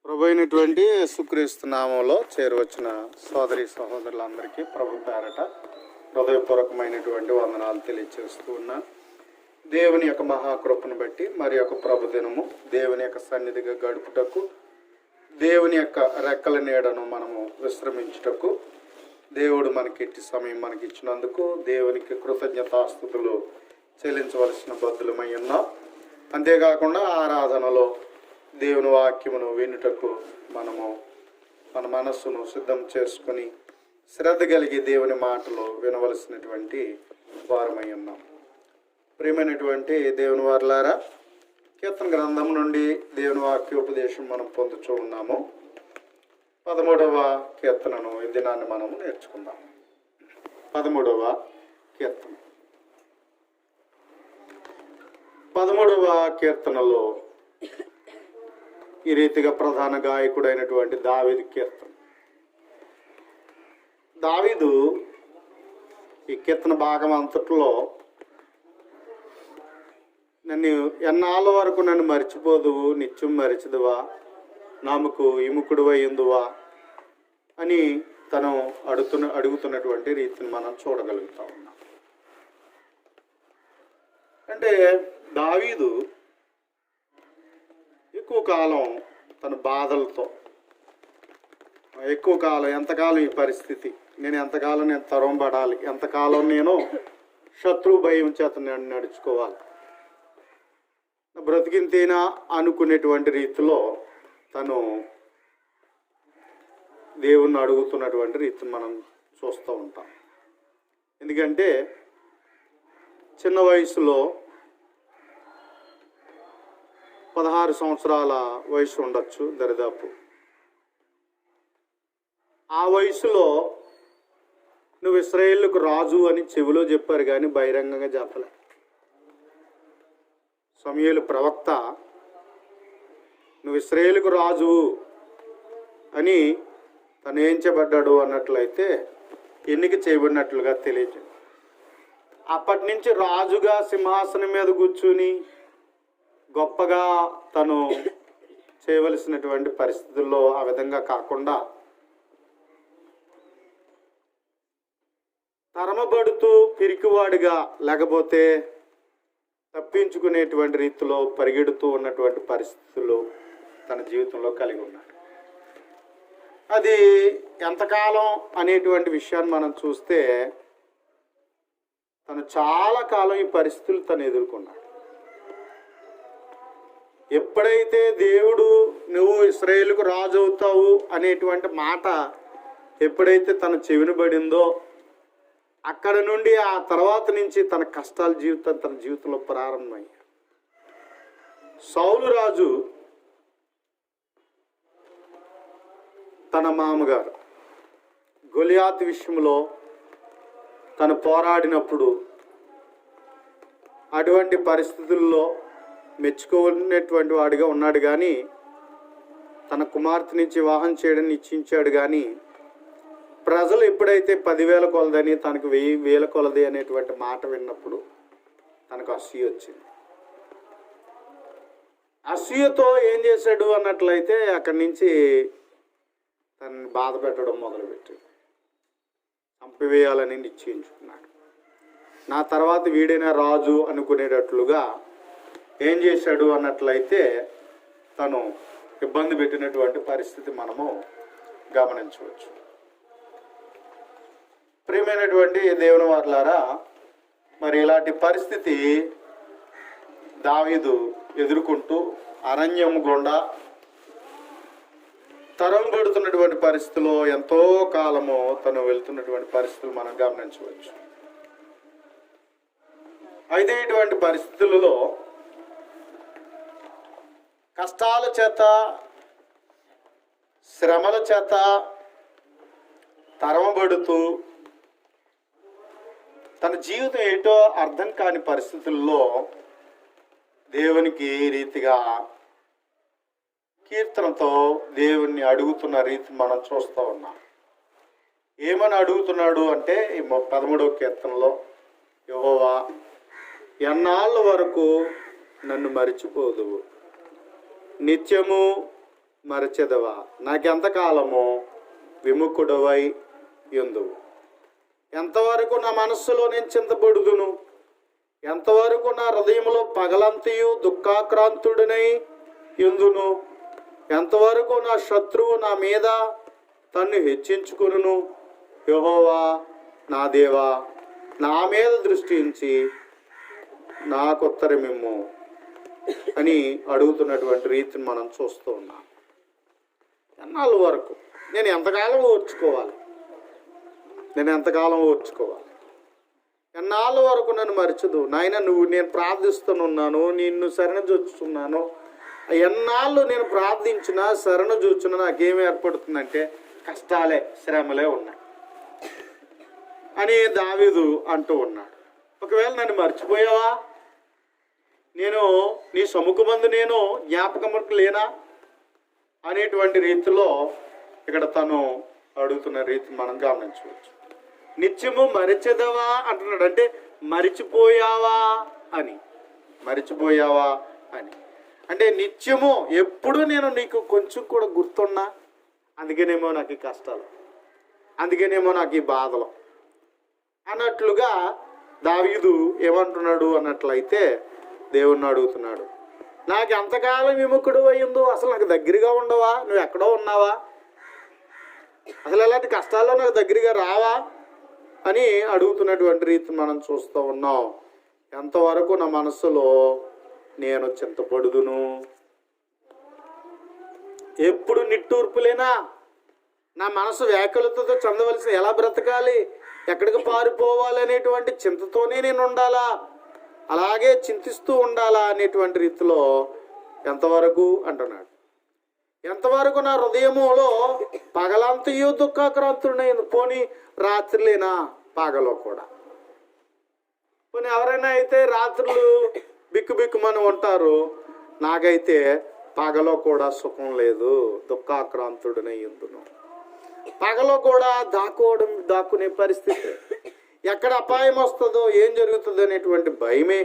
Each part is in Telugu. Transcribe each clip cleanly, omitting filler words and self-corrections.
ప్రభు అయినటువంటి యేసుక్రీస్తు నామంలో చేరువచ్చిన సోదరి సహోదరులందరికీ ప్రభు పేరట హృదయపూర్వకమైనటువంటి వందనాలు తెలియజేస్తూ ఉన్నా. దేవుని యొక్క మహాకృపను బట్టి మరి యొక్క ప్రభు దినము దేవుని యొక్క సన్నిధిగా గడుపుటకు, దేవుని యొక్క రెక్కల నీడను మనము విశ్రమించుటకు దేవుడు మనకిట్టి సమయం మనకి ఇచ్చినందుకు దేవునికి కృతజ్ఞతాస్తుతులు చెల్లించవలసిన బద్దులమై ఉన్నాం. అంతేకాకుండా ఆరాధనలో దేవుని వాక్యమును వినుటకు మనము మన మనస్సును సిద్ధం చేసుకొని శ్రద్ధ కలిగి దేవుని మాటలు వినవలసినటువంటి వారమై ఉన్నాం. ప్రియమైనటువంటి దేవుని వారలారా, కీర్తన గ్రంథం నుండి దేవుని వాక్యోపదేశం మనం పొందుతూ ఉన్నాము. 13వ కీర్తనను ఈ దినాన్ని మనము నేర్చుకుందాం. 13వ కీర్తన. 13వ కీర్తనలో ఈ రీతిగా ప్రధాన గాయకుడైనటువంటి దావీదు కీర్తన. దావీదు ఈ కీర్తన భాగం అంతట్లో నన్ను ఎన్నాళ్ళ వరకు నన్ను మరిచిపోదువు, నిత్యం మరిచిదువా, నామకు విముఖుడు అయ్యిందువా అని తను అడుగుతున్నటువంటి రీతిని మనం చూడగలుగుతా ఉన్నాం. అంటే దావీదు ఎక్కువ కాలం తన బాధలతో, ఎక్కువ కాలం ఎంతకాలం ఈ పరిస్థితి, నేను ఎంతకాలం నేను తరంబడాలి, ఎంతకాలం నేను శత్రు భయం చేత నేను నడుచుకోవాలి, బ్రతికింతేనా అనుకునేటువంటి రీతిలో తను దేవుణ్ణి అడుగుతున్నటువంటి రీతిని మనం చూస్తూ ఉంటాం. ఎందుకంటే చిన్న వయసులో 16 సంవత్సరాల వయసు ఉండొచ్చు దరిదాపు. ఆ వయసులో నువ్వు ఇశ్రాయేలుకు రాజు అని చెవిలో చెప్పారు కానీ బహిరంగంగా చెప్పలే. సమూయేలు ప్రవక్త నువ్వు ఇశ్రాయేలుకు రాజు అని తను ఏం చేయబడ్డాడు అన్నట్లయితే ఎన్నిక చేయబడినట్లుగా తెలియదు. అప్పటి నుంచి రాజుగా సింహాసనం మీద కూర్చుని గొప్పగా తను చేయవలసినటువంటి పరిస్థితుల్లో ఆ విధంగా కాకుండా తరమబడుతూ పిరికివాడిగా, లేకపోతే తప్పించుకునేటువంటి రీతిలో పరిగెడుతూ ఉన్నటువంటి పరిస్థితులు తన జీవితంలో కలిగి ఉన్నాడు. అది ఎంతకాలం అనేటువంటి విషయాన్ని మనం చూస్తే తను చాలా కాలం ఈ పరిస్థితులు తను ఎదుర్కొన్నాడు. ఎప్పుడైతే దేవుడు నువ్వు ఇశ్రాయేలుకు రాజు అవుతావు అనేటువంటి మాట ఎప్పుడైతే తన చెవిన పడిందో, అక్కడ నుండి ఆ తర్వాత నుంచి తన కష్టాల జీవితం తన జీవితంలో ప్రారంభమయ్యాయి. సౌలు రాజు తన మామగారు గొలియాతు విషయంలో తను పోరాడినప్పుడు అటువంటి పరిస్థితుల్లో మెచ్చుకునేటువంటి వాడిగా ఉన్నాడు. కానీ తన కుమార్తె నుంచి వివాహం చేయడం నిశ్చయించాడు. కానీ ప్రజలు ఎప్పుడైతే 10,000 కొలదని తనకు 1,000 కొలది అనేటువంటి మాట విన్నప్పుడు తనకు అసూయ వచ్చింది. అసూయతో ఏం చేశాడు అన్నట్లయితే అక్కడి నుంచి తనని బాధ పెట్టడం మొదలుపెట్టాడు. చంపివేయాలని నిశ్చయించుకున్నాడు. నా తర్వాత వీడైనా రాజు అనుకునేటట్లుగా ఏం చేశాడు అన్నట్లయితే తను ఇబ్బంది పెట్టినటువంటి పరిస్థితి మనము గమనించవచ్చు. ప్రియమైనటువంటి దేవుని వారలారా, మరి ఇలాంటి పరిస్థితి దావీదు ఎదుర్కొంటూ అరణ్యం గుండా తరం పడుతున్నటువంటి పరిస్థితిలో ఎంతో కాలము తను వెళ్తున్నటువంటి పరిస్థితులు మనం గమనించవచ్చు. అయితే ఇటువంటి పరిస్థితులలో కష్టాల చేత, శ్రమల చేత తరమబడుతూ తన జీవితం ఏంటో అర్థం కాని పరిస్థితుల్లో దేవునికి రీతిగా కీర్తనతో దేవుణ్ణి అడుగుతున్న రీతి మనం చూస్తూ ఉన్నాం. ఏమని అడుగుతున్నాడు అంటే ఈ 13వ కీర్తనలో, యెహోవా ఎన్నాళ్ళ వరకు నన్ను మరిచిపోదువు, నిత్యము మరచెదవా? నాకెంతకాలము విముఖుడవై యుందువు? ఎంతవరకు నా మనస్సులో నేను చింతపడుదును? ఎంతవరకు నా హృదయంలో పగలంతయు దుఃఖాక్రాంతుడినై యుందును? ఎంతవరకు నా శత్రువు నా మీద తన్ను హెచ్చించుకును? యెహోవా నా దేవా, నా మీద దృష్టి ఉంచి నాకు ఉత్తరమిమ్ము అని అడుగుతున్నటువంటి రీతిని మనం చూస్తూ ఉన్నాం. ఎన్నాళ్ళ వరకు నేను ఎంతకాలం ఓర్చుకోవాలి? ఎన్నాళ్ళ వరకు నన్ను మరచదు? నాయన, నేను ప్రార్థిస్తున్నాను, నిన్ను శరణజొచ్చుతున్నాను. ఎన్నాళ్ళు నేను ప్రార్థించినా శరణజొచ్చున్నా నాకేమి ఏర్పడుతుందంటే కష్టాలే, శ్రమలే ఉన్నాయి అని దావీదు అంటూ ఉన్నాడు. ఒకవేళ నన్ను మర్చిపోయావా? నేను నీ సముఖమందు నేను జ్ఞాపకముకు లేనా అనేటువంటి రీతిలో ఇక్కడ తను అడుగుతున్న రీతి మనం గమనించవచ్చు. నిత్యము మరిచెదవా అంటున్నాడు. అంటే మరిచిపోయావా అని. అంటే నిత్యము ఎప్పుడు నేను నీకు కొంచెం కూడా గుర్తున్నా, అందుకేనేమో నాకు ఈ కష్టాలు, అందుకేనేమో నాకు ఈ బాధలు అన్నట్లుగా దావీదు ఏమంటున్నాడు అన్నట్లయితే దేవుణ్ణి అడుగుతున్నాడు. నాకు ఎంతకాలం విముఖుడు అయ్యిందో, అసలు నాకు దగ్గరగా ఉండవా? నువ్వు ఎక్కడో ఉన్నావా? అసలు ఎలాంటి కష్టాల్లో నాకు దగ్గరగా రావా అని అడుగుతున్నటువంటి రీతి మనం చూస్తూ ఉన్నాం. ఎంతవరకు నా మనస్సులో నేను చింతపడుదును? ఎప్పుడు నిట్టూర్పులేనా? నా మనసు వ్యాకులతతో చెందవలసిన ఎలా బ్రతకాలి, ఎక్కడికి పారిపోవాలి అనేటువంటి చింతతోనే నేను ఉండాలా, అలాగే చింతిస్తూ ఉండాలా అనేటువంటి రీతిలో ఎంతవరకు అంటున్నాడు. ఎంతవరకు నా హృదయములో పగలంతయు దుఃఖాక్రాంతుడైంది. పోనీ రాత్రిలేనా? పగలో కూడా. పోనీ ఎవరైనా అయితే రాత్రులు బిక్కుమని ఉంటారు. నాకైతే పగలో కూడా సుఖం లేదు, దుఃఖాక్రాంతుడనై ఉందును. పగలో కూడా దాక్కునే పరిస్థితి. ఎక్కడ అపాయం వస్తుందో, ఏం జరుగుతుందో అనేటువంటి భయమే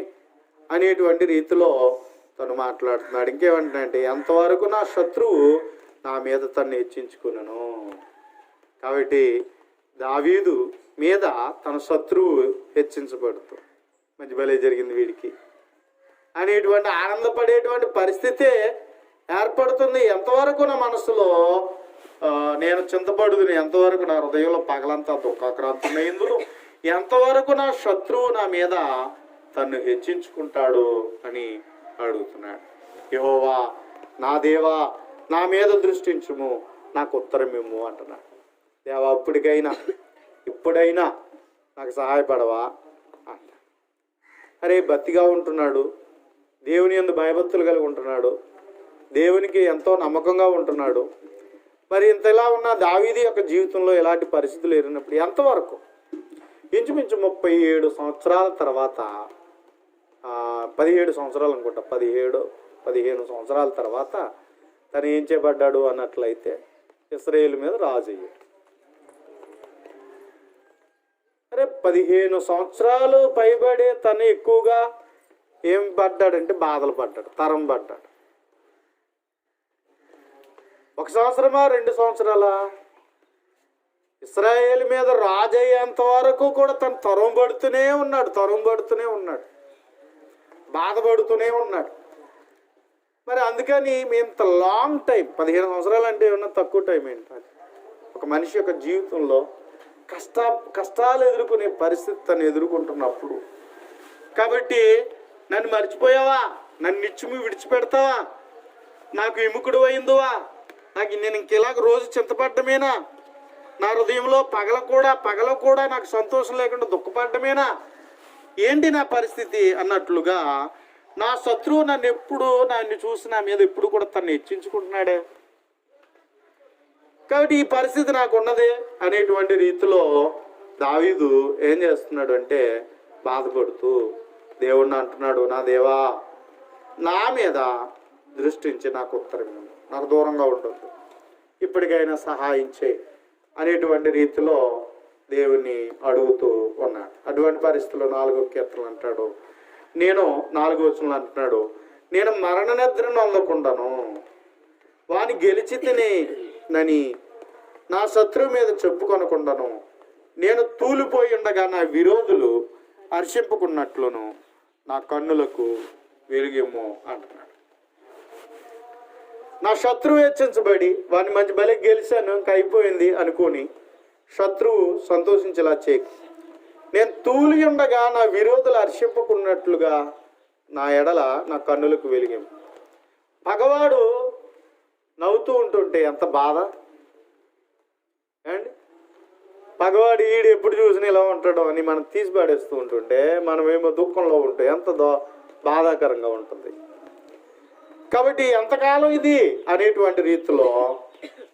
అనేటువంటి రీతిలో తను మాట్లాడుతున్నాడు. ఇంకేమంటే ఎంతవరకు నా శత్రువు నా మీద తను హెచ్చించుకున్నాను. కాబట్టి దావీదు మీద తన శత్రువు హెచ్చించబడుతూ మంచి భలే జరిగింది వీడికి అనేటువంటి ఆనందపడేటువంటి పరిస్థితే ఏర్పడుతుంది. ఎంతవరకు నా మనసులో నేను చింతపడుదును, ఎంతవరకు నా హృదయంలో పగలంతా దుఃఖాక్రాంతుడైందును, ఎంతవరకు నా శత్రువు నా మీద తన్ను హెచ్చించుకుంటాడు అని అడుగుతున్నాడు. యెహోవా నా దేవా, నా మీద దృష్టించుము, నాకు ఉత్తరమిమ్ము అంటున్నాడు. దేవా, ఇప్పుడైనా నాకు సహాయపడవా అంట. అరే, భక్తిగా ఉంటున్నాడు, దేవుని యందు భయభక్తులు కలిగి ఉంటున్నాడు, దేవునికి ఎంతో నమ్మకంగా ఉంటున్నాడు. మరి ఇంతలా ఉన్న దావీదు యొక్క జీవితంలో ఎలాంటి పరిస్థితులు ఎరిగినప్పుడు ఎంతవరకు ఇంచుమించు 37 సంవత్సరాల తర్వాత, 17 సంవత్సరాలు అనుకుంటా, 15 సంవత్సరాల తర్వాత తను ఏం చేయబడ్డాడు అన్నట్లయితే ఇశ్రాయేలు మీద రాజు అయ్యాడు. అరే, 15 సంవత్సరాలు పైబడే తను ఎక్కువగా ఏం పడ్డాడంటే బాధలు పడ్డాడు, తరం పడ్డాడు. 1 సంవత్సరమా 2 సంవత్సరాలా? ఇశ్రాయేలు మీద రాజు అయ్యేంత వరకు కూడా తను తరం పడుతూనే ఉన్నాడు, బాధపడుతూనే ఉన్నాడు. మరి అందుకని ఇంత లాంగ్ టైం, 15 సంవత్సరాలు అంటే ఏమన్నా తక్కువ టైం ఏంటి? ఒక మనిషి యొక్క జీవితంలో కష్టాలు ఎదుర్కొనే పరిస్థితి తను ఎదుర్కొంటున్నప్పుడు, కాబట్టి నన్ను మర్చిపోయావా? నన్ను నిత్యము విడిచిపెడతావా? నాకు విముఖుడు అయిందువా? నేను ఇంకెలాగ రోజు చింతపడ్డమేనా? నా హృదయంలో పగల కూడా నాకు సంతోషం లేకుండా దుఃఖపడ్డమేనా? ఏంటి నా పరిస్థితి అన్నట్లుగా నా శత్రువు నన్ను చూసి నా మీద ఎప్పుడు కూడా తను హెచ్చించుకుంటున్నాడే. కాబట్టి ఈ పరిస్థితి నాకు ఉన్నదే అనేటువంటి రీతిలో దావీదు ఏం చేస్తున్నాడు అంటే బాధపడుతూ దేవుణ్ణి అంటున్నాడు, నా దేవా, నా మీద దృష్టించి నాకు ఉత్తరం, నాకు దూరంగా ఉండొద్దు, ఇప్పటికైనా సహాయం చేయి అనేటువంటి రీతిలో దేవుణ్ణి అడుగుతూ ఉన్నాడు. అటువంటి పరిస్థితుల్లో 4వ కీర్తనలు అంటాడు, 4వ వచనంలో అంటున్నాడు, నేను మరణ నిద్రను అందకుండాను, వాని గెలిచి తినేనని నా శత్రువు మీద చెప్పుకొనకుండాను నేను తూలిపోయి ఉండగా నా విరోధులు హర్షింపుకున్నట్లును నా కన్నులకు వెలుగేమో అంటున్నాడు. నా శత్రువు హెచ్చించబడి వాని మంచి బలి గెలిచాను, ఇంకా అయిపోయింది అనుకొని శత్రువు సంతోషించేలా చేయకు. నేను తూలి ఉండగా నా విరోధులు హర్షింపుకున్నట్లుగా నా ఎడల నా కన్నులకు వెలిగేమో. పగవాడు నవ్వుతూ ఉంటుంటే ఎంత బాధ అండి. పగవాడు ఈడు ఎప్పుడు చూసినా ఇలా ఉంటాడో అని మనం తీసి పడేస్తూ ఉంటుంటే మనమేమో దుఃఖంలో ఉంటే ఎంత బాధాకరంగా ఉంటుంది. కాబట్టి ఎంతకాలం ఇది అనేటువంటి రీతిలో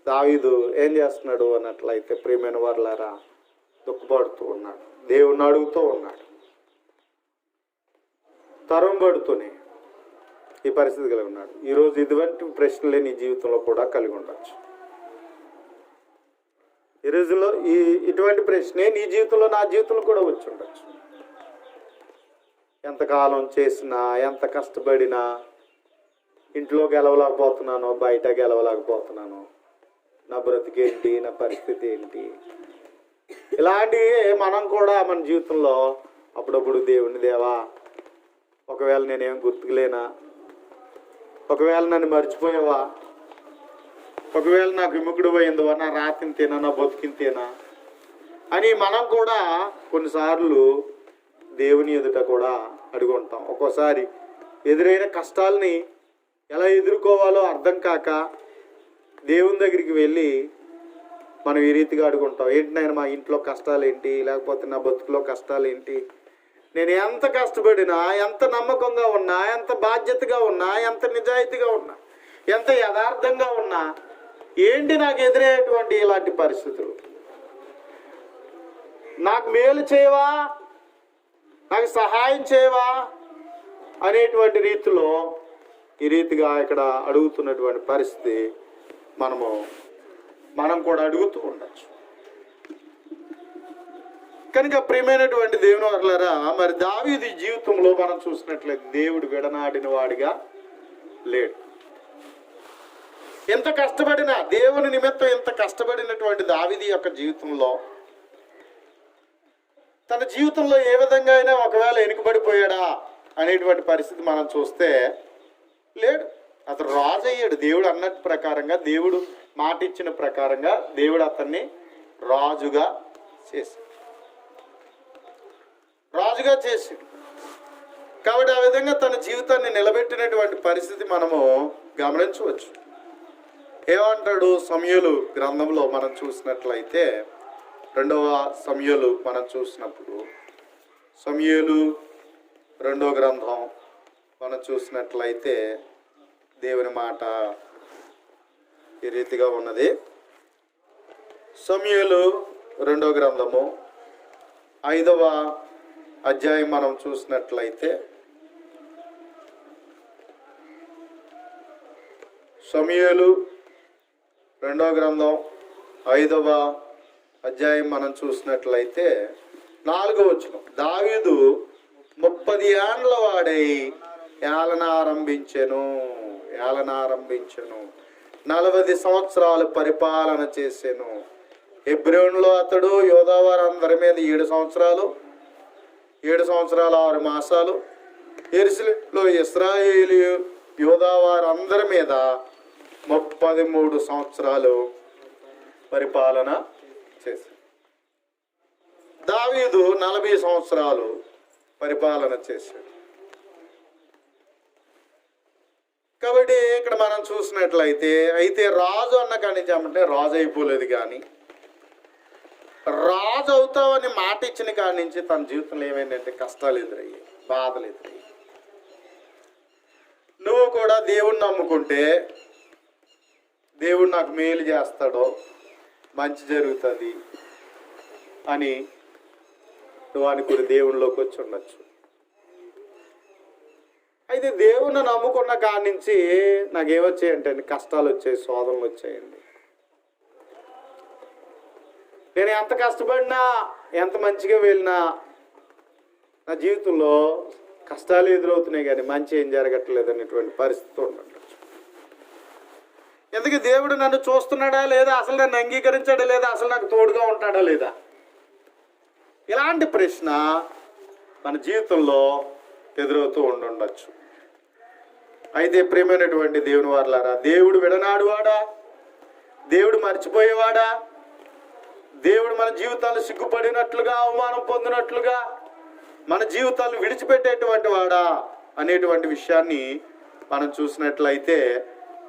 దావీదు ఏం చేస్తున్నాడు అన్నట్లయితే ప్రియమైన వారులారా దుఃఖపడుతూ ఉన్నాడు, దేవుణ్ణి అడుగుతూ ఉన్నాడు. తరం పడుతూనే ఈ పరిస్థితి కలిగి ఉన్నాడు. ఈరోజు ఇటువంటి ప్రశ్నలే నీ జీవితంలో కూడా కలిగి ఉండొచ్చు. ఈ రోజుల్లో ఇటువంటి ప్రశ్నే నీ జీవితంలో నా జీవితంలో కూడా వచ్చి ఉండొచ్చు. ఎంతకాలం చేసినా, ఎంత కష్టపడినా ఇంట్లో గెలవలేకపోతున్నానో, బయట గెలవలేకపోతున్నానో, నా బ్రతికేంటి, నా పరిస్థితి ఏంటి, ఇలాంటివి మనం కూడా మన జీవితంలో అప్పుడప్పుడు దేవుని దేవా, ఒకవేళ నేనేం గుర్తుకులేనా, ఒకవేళ నన్ను మర్చిపోయావా, ఒకవేళ నాకు విముఖుడు పోయిందో, నా రాతింతేనా, నా బతుకింతేనా అని మనం కూడా కొన్నిసార్లు దేవుని ఎదుట కూడా అడుగుంటాం. ఒక్కోసారి ఎదురైన కష్టాలని ఎలా ఎదుర్కోవాలో అర్థం కాక దేవుని దగ్గరికి వెళ్ళి మనం ఈ రీతిగా అడుగుంటాం. ఏంటి నాయన మా ఇంట్లో కష్టాలు ఏంటి, లేకపోతే నా బతుకులో కష్టాలు ఏంటి, నేను ఎంత కష్టపడినా, ఎంత నమ్మకంగా ఉన్నా, ఎంత బాధ్యతగా ఉన్నా, ఎంత నిజాయితీగా ఉన్నా, ఎంత యథార్థంగా ఉన్నా, ఏంటి నాకు ఎదురయ్యేటువంటి ఇలాంటి పరిస్థితులు, నాకు మేలు చేయవా, నాకు సహాయం చేయవా అనేటువంటి రీతిలో ఈ రీతిగా ఇక్కడ అడుగుతున్నటువంటి పరిస్థితి మనం కూడా అడుగుతూ ఉండొచ్చు. కనుక ప్రియమైనటువంటి దేవుని వర్లారా, మరి దావీదు జీవితంలో మనం చూసినట్లయితే దేవుడు విడనాడిన వాడిగా లేడు. ఎంత కష్టపడినా, దేవుని నిమిత్తం ఎంత కష్టపడినటువంటి దావీదు యొక్క జీవితంలో తన జీవితంలో ఏ విధంగా అయినా ఒకవేళ వెనుకబడిపోయాడా అనేటువంటి పరిస్థితి మనం చూస్తే లేడు. అతను రాజు అయ్యాడు. దేవుడు అన్నట్టు ప్రకారంగా, దేవుడు మాట ఇచ్చిన ప్రకారంగా దేవుడు అతన్ని రాజుగా చేసాడు. కాబట్టి ఆ విధంగా తన జీవితాన్ని నిలబెట్టినటువంటి పరిస్థితి మనము గమనించవచ్చు. ఏమంటాడు సమూయేలు గ్రంథంలో మనం చూసినట్లయితే, 2వ సమూయేలు మనం చూసినప్పుడు, సమూయేలు 2వ గ్రంథం మనం చూసినట్లయితే దేవుని మాట ఈ రీతిగా ఉన్నది. సమూయేలు 2వ గ్రంథము 5వ అధ్యాయం మనం చూసినట్లయితే, సమూయేలు 2వ గ్రంథం 5వ అధ్యాయం మనం చూసినట్లయితే 4వ వచనం, దావీదు 30 ఏండ్ల వాడై ఏలన ఆరంభించెను 40 సంవత్సరాలు పరిపాలన చేసెను. హెబ్రోనులో అతడు యోధా వారందరి మీద 7 సంవత్సరాలు 6 మాసాలు, యెరూషలేములో ఇశ్రాయేలు యోధా వారందరి మీద 33 సంవత్సరాలు పరిపాలన చేశాడు. దావీదు 40 సంవత్సరాలు పరిపాలన చేశాడు. కాబట్టి ఇక్కడ మనం చూసినట్లయితే, అయితే రాజు అన్న కాడి నుంచి ఏమంటే రాజు అయిపోలేదు, కానీ రాజు అవుతావని మాట ఇచ్చిన కాడి నుంచి తన జీవితంలో ఏమైందంటే కష్టాలు ఎదురయ్యాయి, బాధలు ఎదురయ్యాయి. నువ్వు కూడా దేవుణ్ణి నమ్ముకుంటే దేవుడు నాకు మేలు చేస్తాడో, మంచి జరుగుతుంది అని నువ్వు అనుకుని దేవుళ్ళలోకి వచ్చి ఉండొచ్చు. అయితే దేవుణ్ణి నమ్ముకున్న కాడి నుంచి నాకేమొచ్చాయంటే కష్టాలు వచ్చాయి, శోధనలు వచ్చాయండి. నేను ఎంత కష్టపడినా, ఎంత మంచిగా వెళ్ళినా నా జీవితంలో కష్టాలు ఎదురవుతున్నాయి, కానీ మంచి ఏం జరగట్లేదు అనేటువంటి పరిస్థితి ఉండొచ్చు. ఎందుకు దేవుడు నన్ను చూస్తున్నాడా లేదా, అసలు నన్ను అంగీకరించాడా లేదా, అసలు నాకు తోడుగా ఉంటాడా లేదా? ఇలాంటి ప్రశ్న మన జీవితంలో ఎదురవుతూ ఉండొచ్చు. అయితే ప్రియమైనటువంటి దేవుని వారలారా, దేవుడు విడనాడువాడా? దేవుడు మర్చిపోయేవాడా? దేవుడు మన జీవితాలు సిగ్గుపడినట్లుగా, అవమానం పొందినట్లుగా మన జీవితాలను విడిచిపెట్టేటువంటి వాడా అనేటువంటి విషయాన్ని మనం చూసినట్లయితే,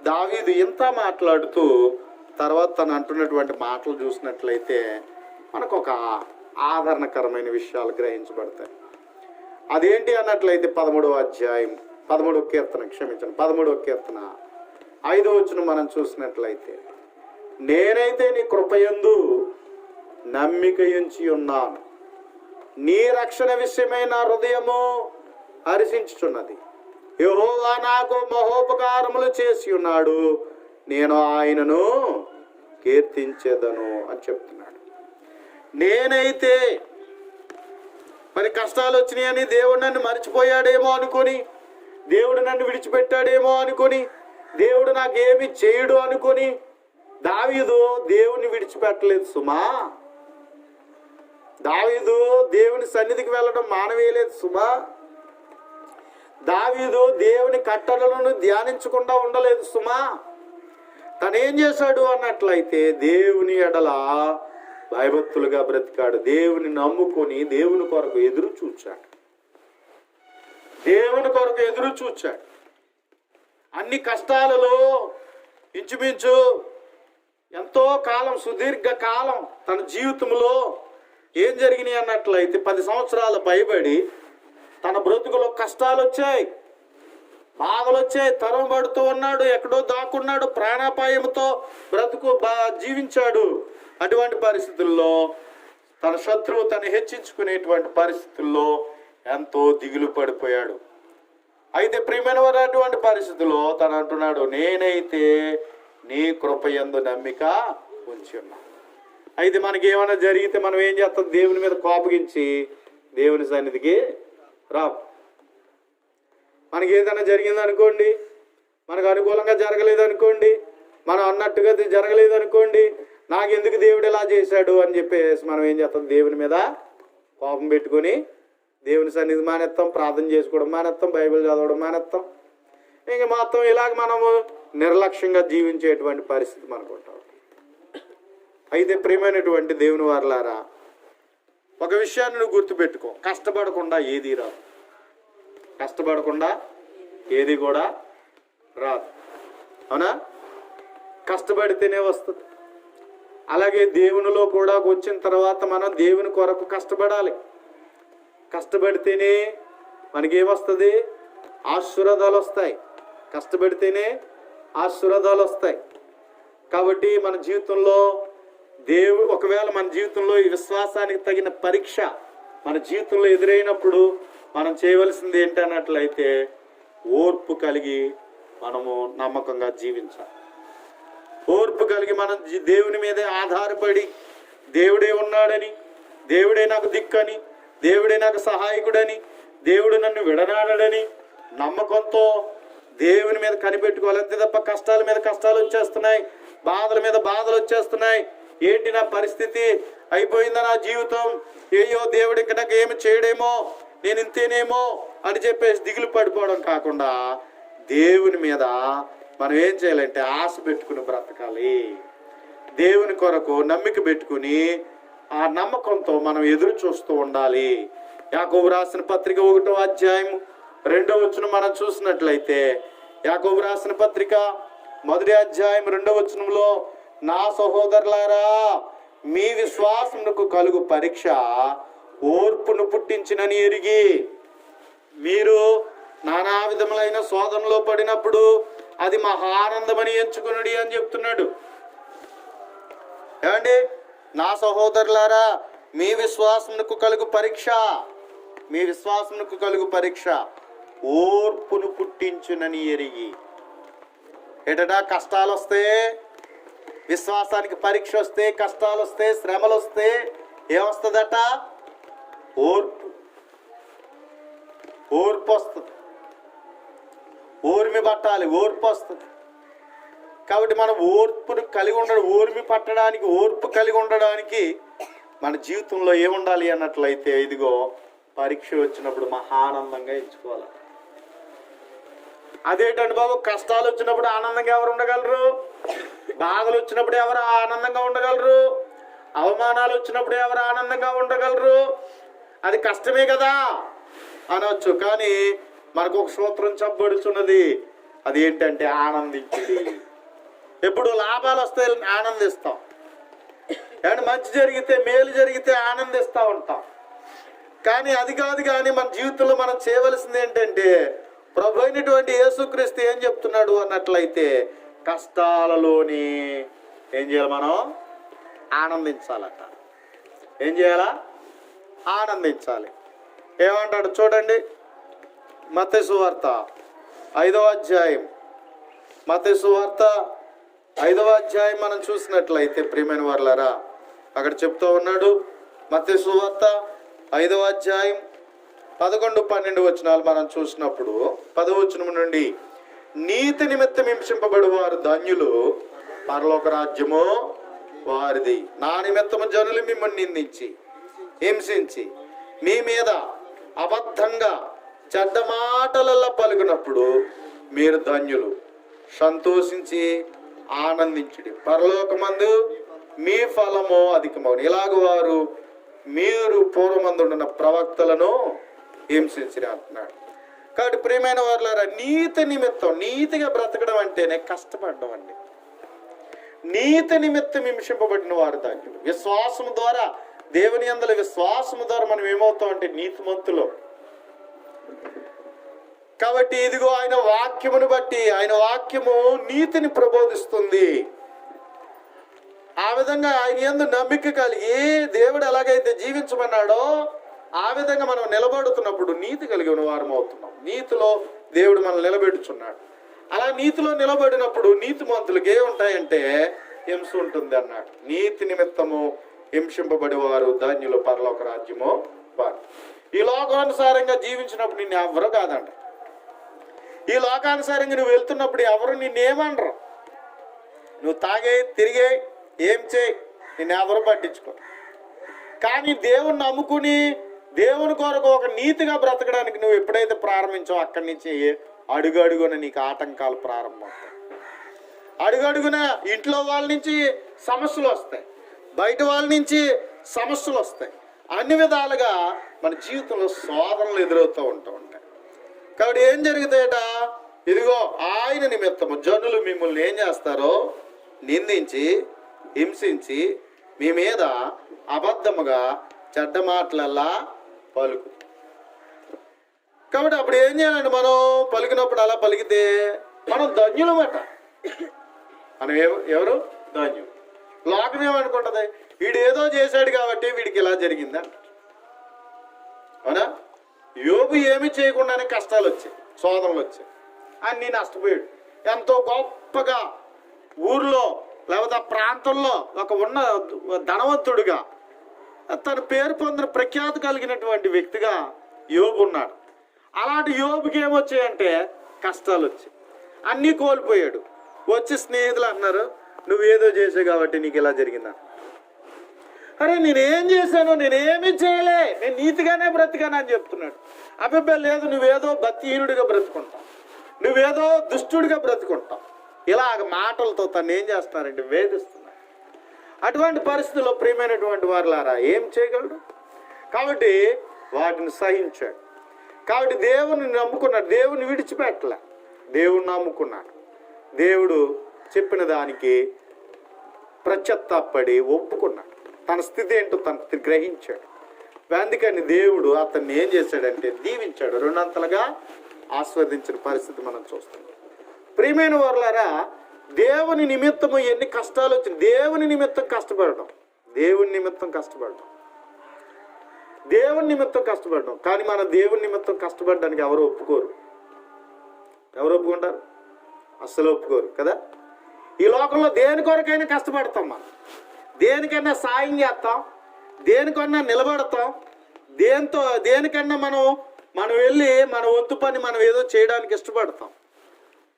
దావీదు ఇంత మాట్లాడుతూ తర్వాత తను అంటున్నటువంటి మాటలు చూసినట్లయితే మనకు ఒక ఆదరణకరమైన విషయాలు గ్రహించబడతాయి. అదేంటి అన్నట్లయితే 13వ కీర్తన 5వ వచనం మనం చూసినట్లయితే, నేనైతే నీ కృపయందు నమ్మిక ఉంచి ఉన్నాను, నీ రక్షణ విషయమై నా హృదయము హర్షించుచున్నది. యెహోవా నాకు మహోపకారములు చేసి ఉన్నాడు, నేను ఆయనను కీర్తించేదను అని చెప్తున్నాడు. నేనైతే మరి కష్టాలు వచ్చినాయని దేవుడు నన్ను మర్చిపోయాడేమో అనుకొని, దేవుడు నన్ను విడిచిపెట్టాడేమో అనుకొని, దేవుడు నాకేమి చేయడు అనుకొని దావీదు దేవుని విడిచిపెట్టలేదు సుమా. దావీదు దేవుని సన్నిధికి వెళ్ళడం మానవేయలేదు సుమా. దావీదు దేవుని కట్టడలను ధ్యానించకుండా ఉండలేదు సుమా. తనేం చేశాడు అన్నట్లయితే దేవుని ఎడల భయభక్తులుగా బ్రతికాడు. దేవుని నమ్ముకొని దేవుని కొరకు ఎదురు చూచాడు. అన్ని కష్టాలలో ఇంచుమించు ఎంతో కాలం, సుదీర్ఘ కాలం తన జీవితంలో ఏం జరిగినాయి అన్నట్లయితే 10 సంవత్సరాలు పైబడి తన బ్రతుకులో కష్టాలు వచ్చాయి, బాధలు వచ్చాయి, తరమబడుతూ ఉన్నాడు, ఎక్కడో దాక్కున్నాడు, ప్రాణాపాయంతో బ్రతుకు జీవించాడు. అటువంటి పరిస్థితుల్లో తన శత్రువు తను హెచ్చించుకునేటువంటి పరిస్థితుల్లో ఎంతో దిగులు పడిపోయాడు. అయితే ప్రియమైన వారు, అటువంటి పరిస్థితుల్లో తను అంటున్నాడు, నేనైతే నీ కృపయందు నమ్మిక ఉంచి ఉన్నా. అయితే మనకి ఏమైనా జరిగితే మనం ఏం చేస్తాం? దేవుని మీద కోపగించి దేవుని సన్నిధికి రా. మనకి ఏదైనా జరిగిందనుకోండి, మనకు అనుకూలంగా జరగలేదనుకోండి, మనం అన్నట్టుగా జరగలేదనుకోండి, నాకెందుకు దేవుడు ఇలా చేశాడు అని చెప్పేసి మనం ఏం చేస్తాం? దేవుని మీద కోపం పెట్టుకొని దేవుని సన్నిధి మానేస్తాం, ప్రార్థన చేసుకోవడం మానేస్తాం, బైబిల్ చదవడం మానేస్తాం. ఇంక మొత్తం ఇలాగ మనము నిర్లక్ష్యంగా జీవించేటువంటి పరిస్థితి మనకు ఉంటాం. అయితే ప్రియమైనటువంటి దేవుని వారలారా, ఒక విషయాన్ని నువ్వు గుర్తుపెట్టుకో, కష్టపడకుండా ఏది రాదు. కష్టపడకుండా ఏది కూడా రాదు, అవునా? కష్టపడితేనే వస్తుంది. అలాగే దేవునిలో కూడా వచ్చిన తర్వాత మనం దేవుని కొరకు కష్టపడాలి. కష్టపడితేనే మనకేమొస్తుంది? ఆశీర్వాదాలు వస్తాయి. కష్టపడితేనే ఆశీర్వాదాలు వస్తాయి. కాబట్టి మన జీవితంలో ఒకవేళ మన జీవితంలో ఈ విశ్వాసానికి తగిన పరీక్ష మన జీవితంలో ఎదురైనప్పుడు మనం చేయవలసింది ఏంటన్నట్లయితే ఓర్పు కలిగి మనము నమ్మకంగా జీవించాలి. ఓర్పు కలిగి మనం దేవుని మీదే ఆధారపడి, దేవుడే ఉన్నాడని, దేవుడే నాకు దిక్కని, దేవుడే నాకు సహాయకుడని, దేవుడు నన్ను విడనాడని నమ్మకంతో దేవుని మీద కనిపెట్టుకోవాలి. అంతే తప్ప కష్టాల మీద కష్టాలు వచ్చేస్తున్నాయి, బాధల మీద బాధలు వచ్చేస్తున్నాయి, ఏంటి నా పరిస్థితి అయిపోయిందా, నా జీవితం, ఏయో దేవుడు ఇక్కడ నాకు ఏమి చేయడేమో, నేను ఇంతేనేమో అని చెప్పేసి దిగులు పడిపోవడం కాకుండా దేవుని మీద మనం ఏం చేయాలంటే ఆశ పెట్టుకుని బ్రతకాలి. దేవుని కొరకు నమ్మిక పెట్టుకుని ఆ నమ్మకంతో మనం ఎదురు చూస్తూ ఉండాలి. యాకోబు రాసిన పత్రిక 1వ అధ్యాయం 2వ వచనం మనం చూసినట్లయితే, యాకోబు రాసిన పత్రిక 1వ అధ్యాయం 2వ వచనంలో, నా సహోదరులారా, మీ విశ్వాసమునకు కలుగు పరీక్ష ఓర్పును పుట్టించినని ఎరిగి మీరు నానా విధములైన శోధనలో పడినప్పుడు అది మహానందమని ఎంచుకునుడి అని చెప్తున్నాడు. ఏమండి? నా సహోదరులారా, మీ విశ్వాసమునకు కలుగు పరీక్ష ఓర్పును పుట్టించునని ఎరిగి. ఏటా కష్టాలు వస్తే, విశ్వాసానికి పరీక్ష వస్తే, కష్టాలు వస్తే, శ్రమలు వస్తే ఏమొస్తుందట? ఓర్పు వస్తుంది. ఓర్మి పట్టాలి, ఓర్పు వస్తుంది. కాబట్టి మనం ఓర్పును కలిగి ఓర్మి పట్టడానికి, ఓర్పు కలిగి ఉండడానికి మన జీవితంలో ఏముండాలి అన్నట్లయితే, ఇదిగో పరీక్ష వచ్చినప్పుడు మహానందంగా ఎంచుకోవాలి. అదేంటండి బాబు, కష్టాలు వచ్చినప్పుడు ఆనందంగా ఎవరు ఉండగలరు? బాధలు వచ్చినప్పుడు ఎవరు ఆనందంగా ఉండగలరు? అవమానాలు వచ్చినప్పుడు ఎవరు ఆనందంగా ఉండగలరు? అది కష్టమే కదా అనవచ్చు. కానీ మనకు ఒక సూత్రం చెప్పబడుచున్నది, అది ఏంటంటే ఆనందించుడి. ఎప్పుడు లాభాలు వస్తే ఆనందిస్తాం, అండ్ మంచి జరిగితే, మేలు జరిగితే ఆనందిస్తూ ఉంటాం. కానీ అది కాదు. కానీ మన జీవితంలో మనం చేయవలసింది ఏంటంటే, ప్రభు అయినటువంటి యేసుక్రీస్తు ఏం చెప్తున్నాడు అన్నట్లయితే, కష్టాలలోని ఏం చేయాలి? మనం ఆనందించాలట. ఏం చేయాలా? ఆనందించాలి. ఏమంటాడు చూడండి, మత్తయి సువార్త 5వ అధ్యాయం, మత్తయి సువార్త 5వ అధ్యాయం మనం చూసినట్లయితే ప్రియమైన వారలారా, అక్కడ చెప్తూ ఉన్నాడు. మత్తయి సువార్త 5వ అధ్యాయం 11, 12 వచనాలు మనం చూసినప్పుడు, 10వ వచనం నుండి, నీతి నిమిత్తం హింసింపబడు వారు ధన్యులు, పరలోక రాజ్యము వారిది. నా నిమిత్తము జనులు మిమ్మల్ని నిందించి, హింసించి, మీ మీద అబద్ధంగా చెడ్డ మాటలల్లా పలుకున్నప్పుడు మీరు ధన్యులు, సంతోషించి ఆనందించుడి, పరలోకమందు మీ ఫలము అధికమవును. ఇలాగ వారు మీరు పూర్వమందున్న ప్రవక్తలను హింసించిరి అంటున్నాడు. కాబట్టి ప్రియమైన వారులారా, నీతి నిమిత్తం, నీతిగా బ్రతకడం అంటేనే కష్టపడడం అండి. నీతి నిమిత్తం హింసింపబడిన వారు ధన్యులు. విశ్వాసము ద్వారా, దేవుని యందలి విశ్వాసము ద్వారా మనం ఏమవుతాం అంటే నీతిమంతులు. కాబట్టి ఇదిగో ఆయన వాక్యమును బట్టి, ఆయన వాక్యము నీతిని ప్రబోధిస్తుంది. ఆ విధంగా ఆయన యందు నమ్మిక కలిగి దేవుడు ఎలాగైతే జీవించమన్నాడో ఆ విధంగా మనం నిలబడుతున్నప్పుడు నీతి కలిగిన వారం అవుతున్నాం. నీతిలో దేవుడు మనం నిలబెట్టుచున్నాడు. అలా నీతిలో నిలబడినప్పుడు నీతిమంతులకు ఏముంటాయంటే హింస ఉంటుంది అన్నాడు. నీతి నిమిత్తము హింసింపబడి వారు ధన్యులు, పరలోక రాజ్యము వారు. ఈ లోకానుసారంగా జీవించినప్పుడు నిన్ను ఎవరు కాదండి. ఈ లోకానుసారంగా నువ్వు వెళ్తున్నప్పుడు ఎవరు నిన్నేమనరు. నువ్వు తాగే, తిరిగే, ఏం చేయి, నిన్నెవరు పట్టించుకో. కానీ దేవుణ్ణి నమ్ముకుని దేవుని కొరకు ఒక నీతిగా బ్రతకడానికి నువ్వు ఎప్పుడైతే ప్రారంభించావు, అక్కడి నుంచి అడుగడుగున నీకు ఆటంకాలు ప్రారంభమవుతాయి. అడుగడుగున ఇంట్లో వాళ్ళ నుంచి సమస్యలు వస్తాయి, బయట వాళ్ళ నుంచి సమస్యలు వస్తాయి. అన్ని విధాలుగా మన జీవితంలో శోధనలు ఎదురవుతూ ఉంటాయి. కాబట్టి ఏం జరుగుతాయట, ఇదిగో ఆయన నిమిత్తము జనులు మిమ్మల్ని ఏం చేస్తారో నిందించి, హింసించి, మీ మీద అబద్ధముగా చెడ్డ మాటలల్లా పలుకు. కాబట్టి అప్పుడు ఏం చేయాలండి, మనం పలికినప్పుడు అలా పలికితే మనం ధన్యులమాట. మనం ఎవరు ధన్యులు. లోకం ఏమనుకుంటుంది, వీడు ఏదో చేశాడు కాబట్టి వీడికి ఇలా జరిగిందని. అవునా? యోబు ఏమి చేయకుండానే కష్టాలు వచ్చాయి, శోధనలు వచ్చాయి, అన్నీ నష్టపోయాడు. ఎంతో గొప్పగా ఊర్లో లేకపోతే ఆ ప్రాంతంలో ఒక ఉన్న ధనవంతుడిగా, తన పేరు పొందిన ప్రఖ్యాతి కలిగినటువంటి వ్యక్తిగా యోబు ఉన్నాడు. అలాంటి యోబుకి ఏమొచ్చాయంటే కష్టాలు వచ్చాయి, అన్నీ కోల్పోయాడు. వచ్చి స్నేహితులు అన్నారు, నువ్వేదో చేసావు కాబట్టి నీకు ఇలా జరిగిందా. అరే నేనేం చేశాను, నేనేమీ చేయలే, నేను నీతిగానే బ్రతికాను అని చెప్తున్నాడు. అబ్బాయి లేదు, నువ్వేదో భక్తిహీనుడిగా బ్రతుకుంటావు, నువ్వేదో దుష్టుడిగా బ్రతుకుంటావు. ఇలాగ మాటలతో తను ఏం చేస్తున్నారంటే వేధిస్తున్నారు. అటువంటి పరిస్థితుల్లో ప్రియమైనటువంటి వారులారా ఏం చేయగలడు? కాబట్టి వాటిని సహించాడు. కాబట్టి దేవుని నమ్ముకున్నాడు, దేవుని విడిచిపెట్టలే, దేవుని నమ్ముకున్నాడు. దేవుడు చెప్పిన దానికి ప్రత్యత్తాపడి ఒప్పుకున్నాడు. తన స్థితి ఏంటో తను గ్రహించాడు. అందుకని దేవుడు అతన్ని ఏం చేశాడంటే దీవించాడు, రెండంతలుగా ఆస్వాదించిన పరిస్థితి మనం చూస్తున్నాం. ప్రియమైన వారులారా, దేవుని నిమిత్తము ఎన్ని కష్టాలు వచ్చినాయి, దేవుని నిమిత్తం కష్టపడడం, దేవుని నిమిత్తం కష్టపడడం, దేవుని నిమిత్తం కష్టపడడం. కానీ మన దేవుని నిమిత్తం కష్టపడడానికి ఎవరు ఒప్పుకోరు. ఎవరు ఒప్పుకుంటారు? అస్సలు ఒప్పుకోరు కదా. ఈ లోకంలో దేని కొరకైనా కష్టపడతాం, మనం దేనికైనా సాయం చేస్తాం, దేనికన్నా నిలబడతాం, దేనికన్నా మనం వెళ్ళి మన వంతు పని మనం ఏదో చేయడానికి ఇష్టపడతాం.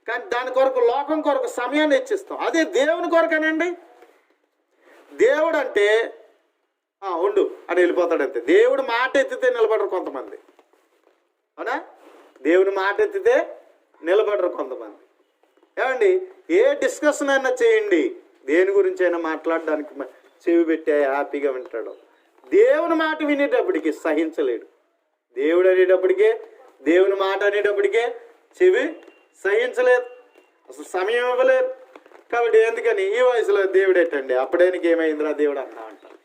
కానీ దాని కొరకు లోకం కొరకు సమయాన్ని ఇచ్చిస్తాం. అదే దేవుని కొరకేనండి. దేవుడు అంటే ఉండు అని వెళ్ళిపోతాడంతే. దేవుడు మాట ఎత్తితే నిలబడరు కొంతమంది, అవునా? దేవుని మాట ఎత్తితే నిలబడరు కొంతమంది. ఏమండి, ఏ డిస్కషన్ అయినా చేయండి, దేని గురించి అయినా మాట్లాడడానికి చెవి పెట్టే హ్యాపీగా వింటాడు. దేవుని మాట వినేటప్పటికి సహించలేడు. దేవుడు అనేటప్పటికే, దేవుని మాట అనేటప్పటికే చెవి సహించలేదు, అసలు సమయం ఇవ్వలేదు. కాబట్టి ఎందుకని ఈ వయసులో దేవుడు ఎట్టండి, అప్పుడేనికి ఏమైందిరా దేవుడు అన్నా అంటారు,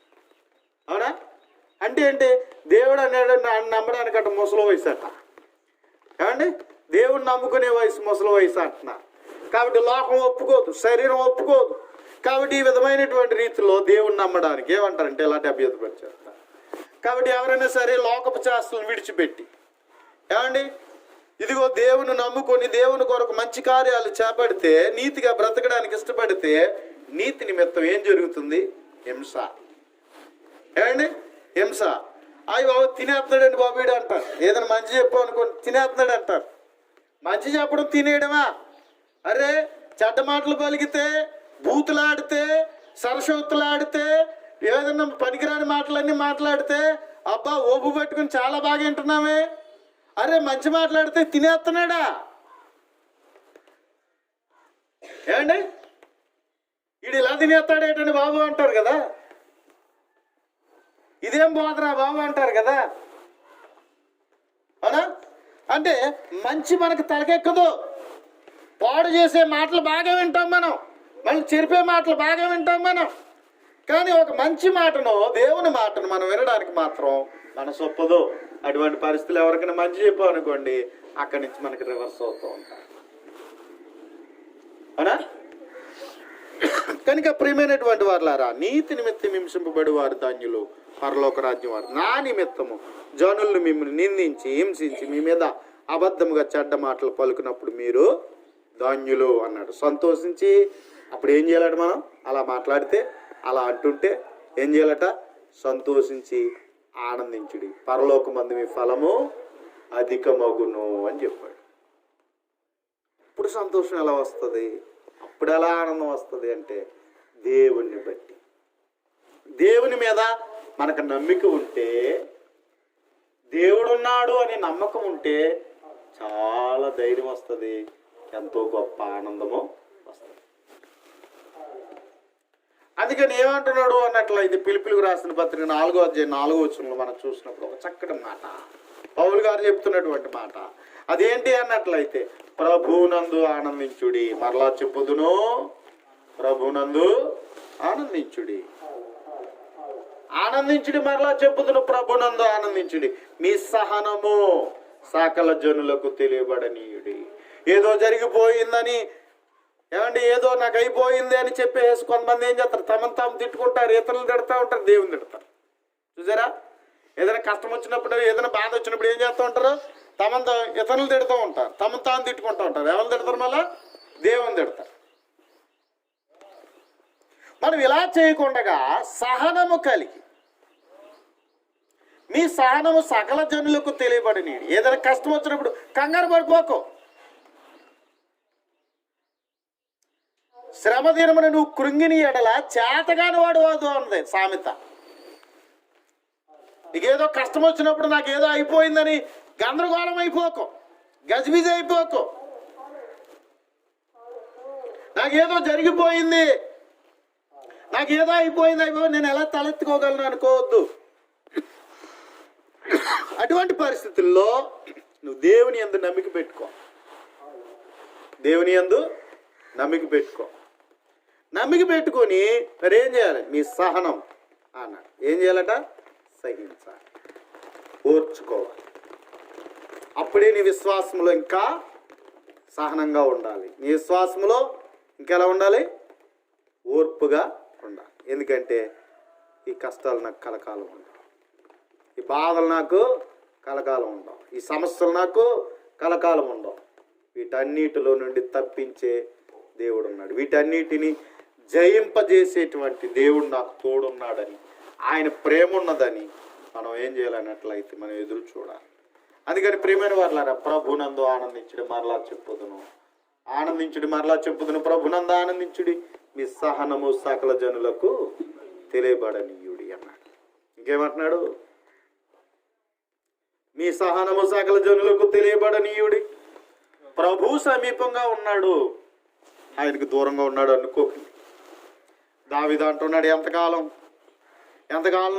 అవునా? అంటే ఏంటి, దేవుడు అనేడు నమ్మడానికి అట్ట ముసలి వయసు అట. ఏమండి, దేవుడు నమ్ముకునే వయసు ముసలి వయసు అంటున్నా. కాబట్టి లోకం ఒప్పుకోదు, శరీరం ఒప్పుకోదు. కాబట్టి ఈ విధమైనటువంటి రీతిలో దేవుణ్ణి నమ్మడానికి ఏమంటారంటే ఇలాంటి అభ్యర్థపరిచేస్తారు. కాబట్టి ఎవరైనా సరే లోకపు చేష్టలను విడిచిపెట్టి, ఏమండి, ఇదిగో దేవుని నమ్ముకొని దేవుని కొరకు మంచి కార్యాలు చేపడితే, నీతిగా బ్రతకడానికి ఇష్టపడితే, నీతి నిమిత్తం ఏం జరుగుతుంది? హింస. ఏమండి, హింస. అయ్యి బాబు తినేస్తున్నాడండి బాబుడు అంటారు. ఏదైనా మంచి చెప్పు అనుకోండి, తినేస్తున్నాడు అంటారు. మంచి చెప్పడం తినేయడమా? అరే, చెడ్డ మాటలు పలికితే, బూతులాడితే, సరస్వతులాడితే, ఏదన్నా పనికిరాని మాటలన్నీ మాట్లాడితే, అబ్బా ఓపు పట్టుకుని చాలా బాగా వింటున్నామే. అరే, మంచి మాట్లాడితే తినేస్తున్నాడా? ఏమండి, వీడు ఇలా తినేస్తాడేటండి బాబు అంటారు కదా. ఇదేం బోధరా బాబు అంటారు కదా, అవునా? అంటే మంచి మనకు తలకెక్కదు. పాడు చేసే మాటలు బాగా వింటాం మనం, మళ్ళీ చెరిపే మాటలు బాగా వింటాం మనం. కానీ ఒక మంచి మాటను, దేవుని మాటను మనం వినడానికి మాత్రం మన సొప్పదు. అటువంటి పరిస్థితులు ఎవరికైనా మంచి చెప్పామనుకోండి, అక్కడి నుంచి మనకి రివర్స్ అవుతూ ఉంటారు, అవునా? కనుక ప్రియమైనటువంటి వారులారా, నీతి నిమిత్తం హింసింపబడి వారు ధన్యులు, పరలోక రాజ్యం వారు. నా నిమిత్తము జనులను మిమ్మల్ని నిందించి హింసించి మీ మీద అబద్ధముగా చెడ్డ మాటలు పలుకున్నప్పుడు మీరు ధన్యులు అన్నాడు. సంతోషించి అప్పుడు ఏం చేయాలట? మనం అలా మాట్లాడితే, అలా అంటుంటే ఏం చేయాలట? సంతోషించి ఆనందించుడి, పరలోకమందు మీ ఫలము అధికమగును అని చెప్పాడు. ఇప్పుడు సంతోషం ఎలా వస్తుంది, అప్పుడు ఎలా ఆనందం వస్తుంది అంటే దేవుణ్ణి బట్టి. దేవుని మీద మనకు నమ్మిక ఉంటే, దేవుడున్నాడు అనే నమ్మకం ఉంటే చాలా ధైర్యం వస్తుంది, ఎంతో గొప్ప ఆనందము వస్తుంది. అందుకని ఏమంటున్నాడు అన్నట్లయితే పిలుపులకు రాసిన పత్రిక 4వ అధ్యాయం 4వ వచనంలో మనం చూసినప్పుడు ఒక చక్కటి మాట పౌలు గారు చెప్తున్నటువంటి మాట. అదేంటి అన్నట్లయితే, ప్రభునందు ఆనందించుడి. మరలా చెప్పుదును, ప్రభునందు ఆనందించుడి. ఆనందించుడి, మరలా చెప్పుదును, ప్రభునందు ఆనందించుడి. మీ సహనము సకల జనులకు తెలియబడనీయుడి. ఏదో జరిగిపోయిందని, ఏమండి, ఏదో నాకు అయిపోయింది అని చెప్పేసి కొంతమంది ఏం చేస్తారు, తమను తాము తిట్టుకుంటారు, ఇతరులు తిడతా ఉంటారు, దేవుని తిడతారు. చూసారా? ఏదైనా కష్టం వచ్చినప్పుడు, ఏదైనా బాధ వచ్చినప్పుడు ఏం చేస్తూ ఉంటారు? తమను ఇతరులు తిడుతూ ఉంటారు, తమను తాము తిట్టుకుంటూ ఉంటారు. ఎవరు తిడతారు? మళ్ళా దేవుని తిడతారు. మనం ఇలా చేయకుండా సహనము కలిగి, మీ సహనము సకల జనులకు తెలియబడిని. ఏదైనా కష్టం వచ్చినప్పుడు కంగారు పడిపోకు. శ్రమ దినమున నువ్వు కృంగిని ఎడల చేతగాని వాడు వాదు అన్నది సామెత. నీకేదో కష్టం వచ్చినప్పుడు నాకేదో అయిపోయిందని గందరగోళం అయిపోకు, గజిబిజి అయిపోకు. నాకేదో జరిగిపోయింది, నాకేదో అయిపోయింది నేను ఎలా తలెత్తుకోగలను అనుకోవద్దు. అటువంటి పరిస్థితుల్లో నువ్వు దేవుని యందు నమ్మిక పెట్టుకో. దేవుని యందు నమ్మిక పెట్టుకో. నమ్మిక పెట్టుకొని మరి ఏం చేయాలి? మీ సహనం అన్నాడు. ఏం చేయాలట? సహించాలి, ఓర్చుకోవాలి. అప్పుడే నీ విశ్వాసంలో ఇంకా సహనంగా ఉండాలి. నీ విశ్వాసంలో ఇంకెలా ఉండాలి? ఓర్పుగా ఉండాలి. ఎందుకంటే ఈ కష్టాలు నాకు కలకాలం ఉండవు, ఈ బాధలు నాకు కలకాలం ఉండవు, ఈ సమస్యలు నాకు కలకాలం ఉండవు. వీటన్నిటిలో నుండి తప్పించే దేవుడు ఉన్నాడు. వీటన్నిటిని జయింపజేసేటువంటి దేవుడు నాకు తోడున్నాడని, ఆయన ప్రేమ ఉన్నదని మనం ఏం చేయాలన్నట్లయితే మనం ఎదురు చూడాలి. అందుకని ప్రియమైన వారులారా, ప్రభునందు ఆనందించడం, మరలా చెప్పుదును, ఆనందించుడి, మరలా చెప్పుదును ప్రభునందు ఆనందించుడి, మీ సహనము సకల జనులకు తెలియబడనీయుడి అన్నాడు. ఇంకేమంటున్నాడు? మీ సహనము సకల జనులకు తెలియబడనీయుడి. ప్రభు సమీపంగా ఉన్నాడు, ఆయనకు దూరంగా ఉన్నాడు అనుకోకండి. దావీదు అంటున్నాడు, ఎంతకాలం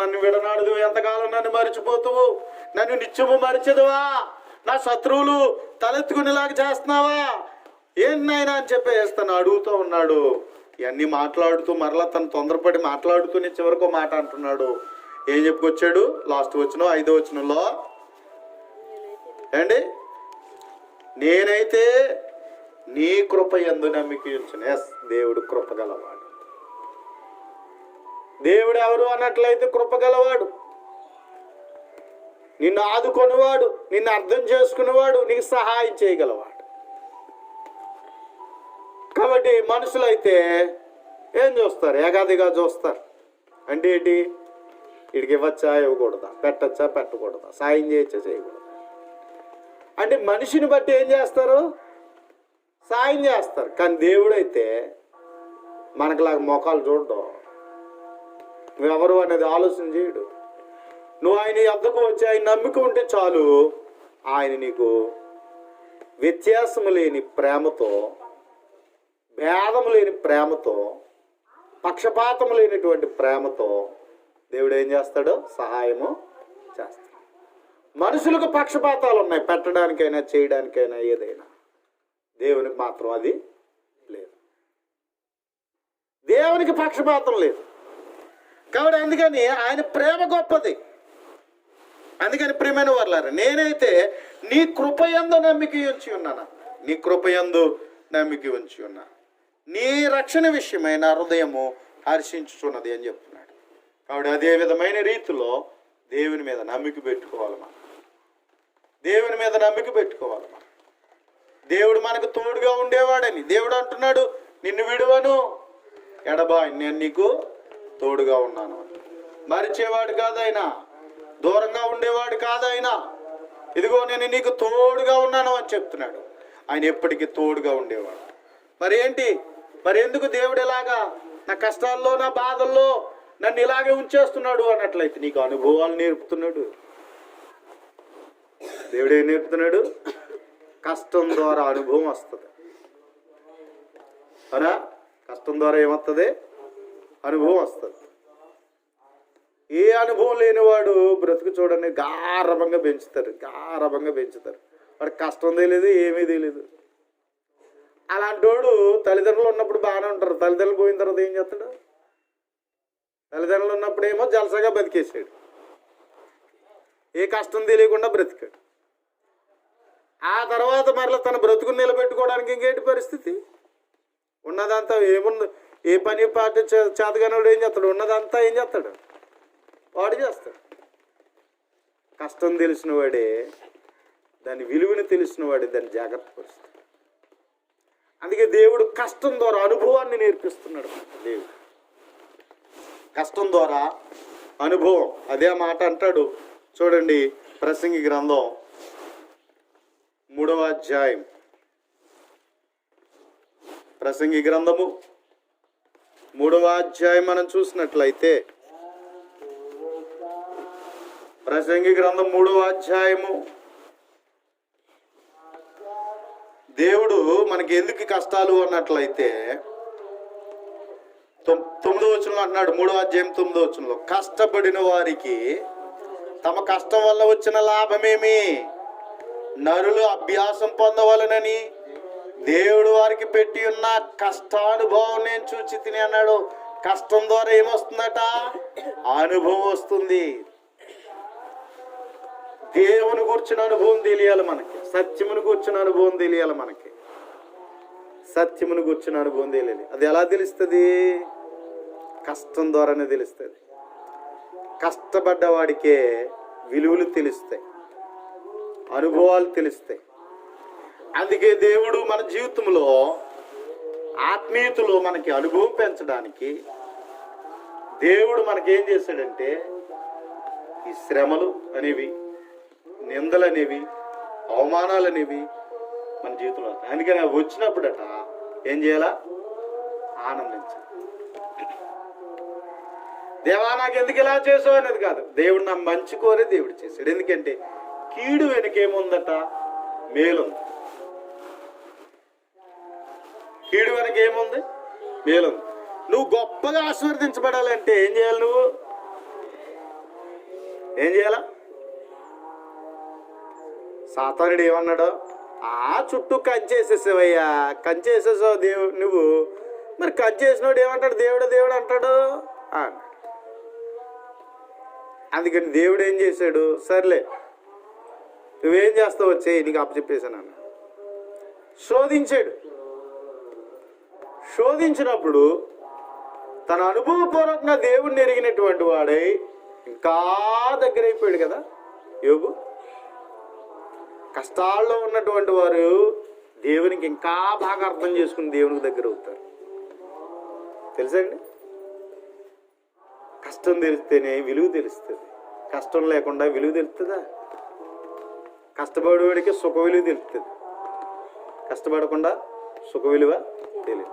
నన్ను విడనాడదు, ఎంతకాలం నన్ను మరిచిపోతువు, నన్ను నిత్యము మరిచెదవా, నా శత్రువులు తలెత్తుకునేలాగా చేస్తున్నావా, ఏంటైనా అని చెప్పేస్తాను అడుగుతూ ఉన్నాడు. ఇవన్నీ మాట్లాడుతూ మరలా తను తొందరపడి మాట్లాడుతూనే చివరికి మాట అంటున్నాడు. ఏం చెప్పుకొచ్చాడు? లాస్ట్ వచనం 5వ వచనంలో ఏండి, నేనైతే నీ కృప యందు నమ్మిక ఉంచును. ఎస్, దేవుడు కృప గలవాడు. దేవుడు ఎవరు అన్నట్లయితే కృప గలవాడు, నిన్ను ఆదుకొనివాడు, నిన్ను అర్థం చేసుకునేవాడు, నీకు సహాయం చేయగలవాడు. కాబట్టి మనుషులైతే ఏం చూస్తారు? ఏకాదిగా చూస్తారు. అంటే ఏంటి? వీడికి ఇవ్వచ్చా ఇవ్వకూడదా, పెట్టచ్చా పెట్టకూడదా, సాయం చేయొచ్చా చేయకూడదా అంటే మనిషిని బట్టి ఏం చేస్తారు? సాయం చేస్తారు. కానీ దేవుడైతే మనకులాగా మొఖాలు చూడడం, నువ్వెవరు అనేది ఆలోచన చేయడు. నువ్వు ఆయన వద్దకు వచ్చి ఆయన నమ్మిక ఉంటే చాలు, ఆయన నీకు వ్యత్యాసము లేని ప్రేమతో, భేదము లేని ప్రేమతో, పక్షపాతము లేనటువంటి ప్రేమతో దేవుడు ఏం చేస్తాడు? సహాయము చేస్తాడు. మనుషులకు పక్షపాతాలు ఉన్నాయి, పెట్టడానికైనా చేయడానికైనా ఏదైనా. దేవునికి మాత్రం అది లేదు. దేవునికి పక్షపాతం లేదు. కాబట్టి అందుకని ఆయన ప్రేమ గొప్పది. అందుకని ప్రియమైన వారలారా, నేనైతే నీ కృపయందు నమ్మిక ఉంచి ఉన్నాను, నీ కృపయందు నమ్మిక ఉంచి ఉన్నా, నీ రక్షణ విషయమై నా హృదయము హర్షించుచున్నది అని చెప్తున్నాడు. కాబట్టి అదే విధమైన రీతిలో దేవుని మీద నమ్మిక పెట్టుకోవాలి మనం. దేవుని మీద నమ్మిక పెట్టుకోవాలి మనం. దేవుడు మనకు తోడుగా ఉండేవాడని దేవుడు అంటున్నాడు, నిన్ను విడువను, ఎడబాయి, నేను నీకు తోడుగా ఉన్నాను. మరిచేవాడు కాదైనా, దూరంగా ఉండేవాడు కాదైనా, ఇదిగో నేను నీకు తోడుగా ఉన్నాను అని చెప్తున్నాడు. ఆయన ఎప్పటికీ తోడుగా ఉండేవాడు. మరి ఏంటి? మరి ఎందుకు దేవుడు ఇలాగా నా కష్టాల్లో, నా బాధల్లో నన్ను ఇలాగే ఉంచేస్తున్నాడు అన్నట్లయితే నీకు అనుభవాలు నేర్పుతున్నాడు. దేవుడు ఏం నేర్పుతున్నాడు? కష్టం ద్వారా అనుభవం వస్తుంది. అవునా? కష్టం ద్వారా ఏమవుతుంది? అనుభవం వస్తుంది. ఏ అనుభవం లేనివాడు బ్రతుకు చూడండి గారభంగా పెంచుతారు. వాడికి కష్టం తెలియదు, ఏమీ తెలియదు. అలాంటి వాడు తల్లిదండ్రులు ఉన్నప్పుడు బాగానే ఉంటారు. తల్లిదండ్రులు పోయిన తర్వాత ఏం చేస్తాడు? తల్లిదండ్రులు ఉన్నప్పుడు ఏమో జలసగా బతికేసాడు, ఏ కష్టం తెలియకుండా బ్రతికాడు. ఆ తర్వాత మరలా తన బ్రతుకుని నిలబెట్టుకోవడానికి ఇంకేంటి పరిస్థితి? ఉన్నదంతా ఏముంది, ఏ పని పాటి చేతగానోడు ఏం చేస్తాడు? ఉన్నదంతా ఏం చేస్తాడు? వాడు చేస్తాడు. కష్టం తెలిసిన వాడే, దాని విలువని తెలిసిన వాడే దాన్ని జాగ్రత్త పరుస్తాడు. అందుకే దేవుడు కష్టం ద్వారా అనుభవాన్ని నేర్పిస్తున్నాడు. దేవుడు కష్టం ద్వారా అనుభవం. అదే మాట అంటాడు చూడండి, ప్రసంగి గ్రంథం 3వ అధ్యాయం. ప్రసంగి గ్రంథము 3వ అధ్యాయం మనం చూసినట్లయితే, ప్రసంగి గ్రంథం 3వ అధ్యాయము, దేవుడు మనకి ఎందుకు కష్టాలు అన్నట్లయితే 9వ వచనంలో అన్నాడు, 3వ అధ్యాయం 9వ వచనంలో, కష్టపడిన వారికి తమ కష్టం వల్ల వచ్చిన లాభమేమి? నరులు అభ్యాసం పొందవలనని దేవుడు వారికి పెట్టి ఉన్న కష్టానుభవం నేను చూచి తిని అన్నాడు. కష్టం ద్వారా ఏమొస్తుందట? అనుభవం వస్తుంది. దేవుని కూర్చున్న అనుభవం తెలియాలి మనకి, సత్యమును కూర్చున్న అనుభవం తెలియాలి మనకి, సత్యమును కూర్చున్న అనుభవం తెలియాలి. అది ఎలా తెలుస్తుంది? కష్టం ద్వారానే తెలుస్తుంది. కష్టపడ్డవాడికే విలువలు తెలుస్తాయి, అనుభవాలు తెలుస్తాయి. అందుకే దేవుడు మన జీవితంలో ఆత్మీయతలో మనకి అనుభవం పెంచడానికి దేవుడు మనకేం చేశాడంటే, ఈ శ్రమలు అనేవి, నిందలు అనేవి, అవమానాలు అనేవి, మన జీవితంలో. అందుకని అవి వచ్చినప్పుడట ఏం చేయాలా? ఆనందించాలి. దేవా నాకు ఎందుకు ఇలా చేసావు అనేది కాదు, దేవుడు నా మంచి కోరే దేవుడు చేశాడు. ఎందుకంటే కీడు వెనకేముందట? మేలుంది. కీడు వెనక ఏముంది? మేలుంది. నువ్వు గొప్పగా ఆశీర్వదించబడాలంటే ఏం చేయాలి? నువ్వు ఏం చేయాలా? సాతానుడు ఏమన్నాడు? చుట్టూ కంచేసేసావయ్యా, కంచేసేసావు దేవుడు నువ్వు. మరి కంచేసినోడు ఏమంటాడు? దేవుడు దేవుడు అంటాడు అన్నాడు. అందుకని దేవుడు ఏం చేశాడు? సర్లే నువ్వేం చేస్తావు వచ్చే, నీకు అప్పచెప్పేశాను అన్న. శోధించాడు. శోధించినప్పుడు తన అనుభవపూర్వకంగా దేవుడిని ఎరిగినటువంటి వాడై ఇంకా దగ్గర అయిపోయాడు కదా యోబు. కష్టాల్లో ఉన్నటువంటి వారు దేవునికి ఇంకా బాగా అర్థం చేసుకుని దేవునికి దగ్గర అవుతారు. తెలుసండి? కష్టం తెలిస్తేనే విలువ తెలుస్తుంది. కష్టం లేకుండా విలువ తెలుస్తుందా? కష్టపడేవాడికి సుఖ విలువ తెలుస్తుంది, కష్టపడకుండా సుఖ విలువ తెలియదు.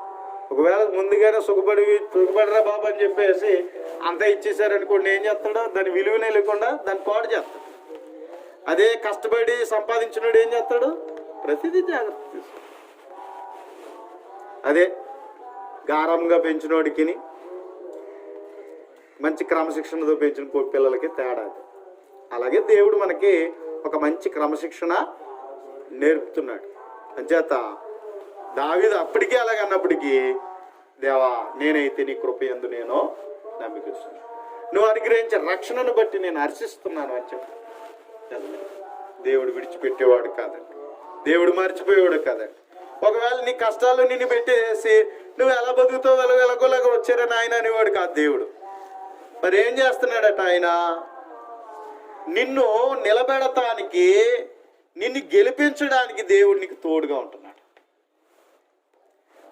ఒకవేళ ముందుగానే సుఖపడరా బాబు అని చెప్పేసి అంతా ఇచ్చేసారనుకోండి, ఏం చేస్తాడో దాని విలువనే లేకుండా దాన్ని పాడు చేస్తాడు. అదే కష్టపడి సంపాదించినోడు ఏం చేస్తాడు? ప్రతిదీ జాగ్రత్త తీసుకుంటాడు. అదే గారంగా పెంచినోడికి మంచి క్రమశిక్షణతో పెంచిన పిల్లలకి తేడా. అలాగే దేవుడు మనకి ఒక మంచి క్రమశిక్షణ నేర్పుతున్నాడు. అంచేత దావీదు అప్పటికీ అలాగన్నప్పటికీ, దేవా నేనైతే నీ కృపయందు నేను నమ్మిస్తున్నాను, నువ్వు అనుగ్రహించే రక్షణను బట్టి నేను హర్షిస్తున్నాను అని చెప్పి. దేవుడు విడిచిపెట్టేవాడు కాదండి, దేవుడు మర్చిపోయేవాడు కాదండి. ఒకవేళ నీ కష్టాలు నిన్ను పెట్టేసి నువ్వు ఎలా బతుకుతావు ఎలాగోలాగా వచ్చారని ఆయన అనేవాడు కాదు దేవుడు. మరి ఏం చేస్తున్నాడట ఆయన? నిన్ను నిలబెడటానికి, నిన్ను గెలిపించడానికి దేవుడు నీకు తోడుగా ఉంటున్నాడు.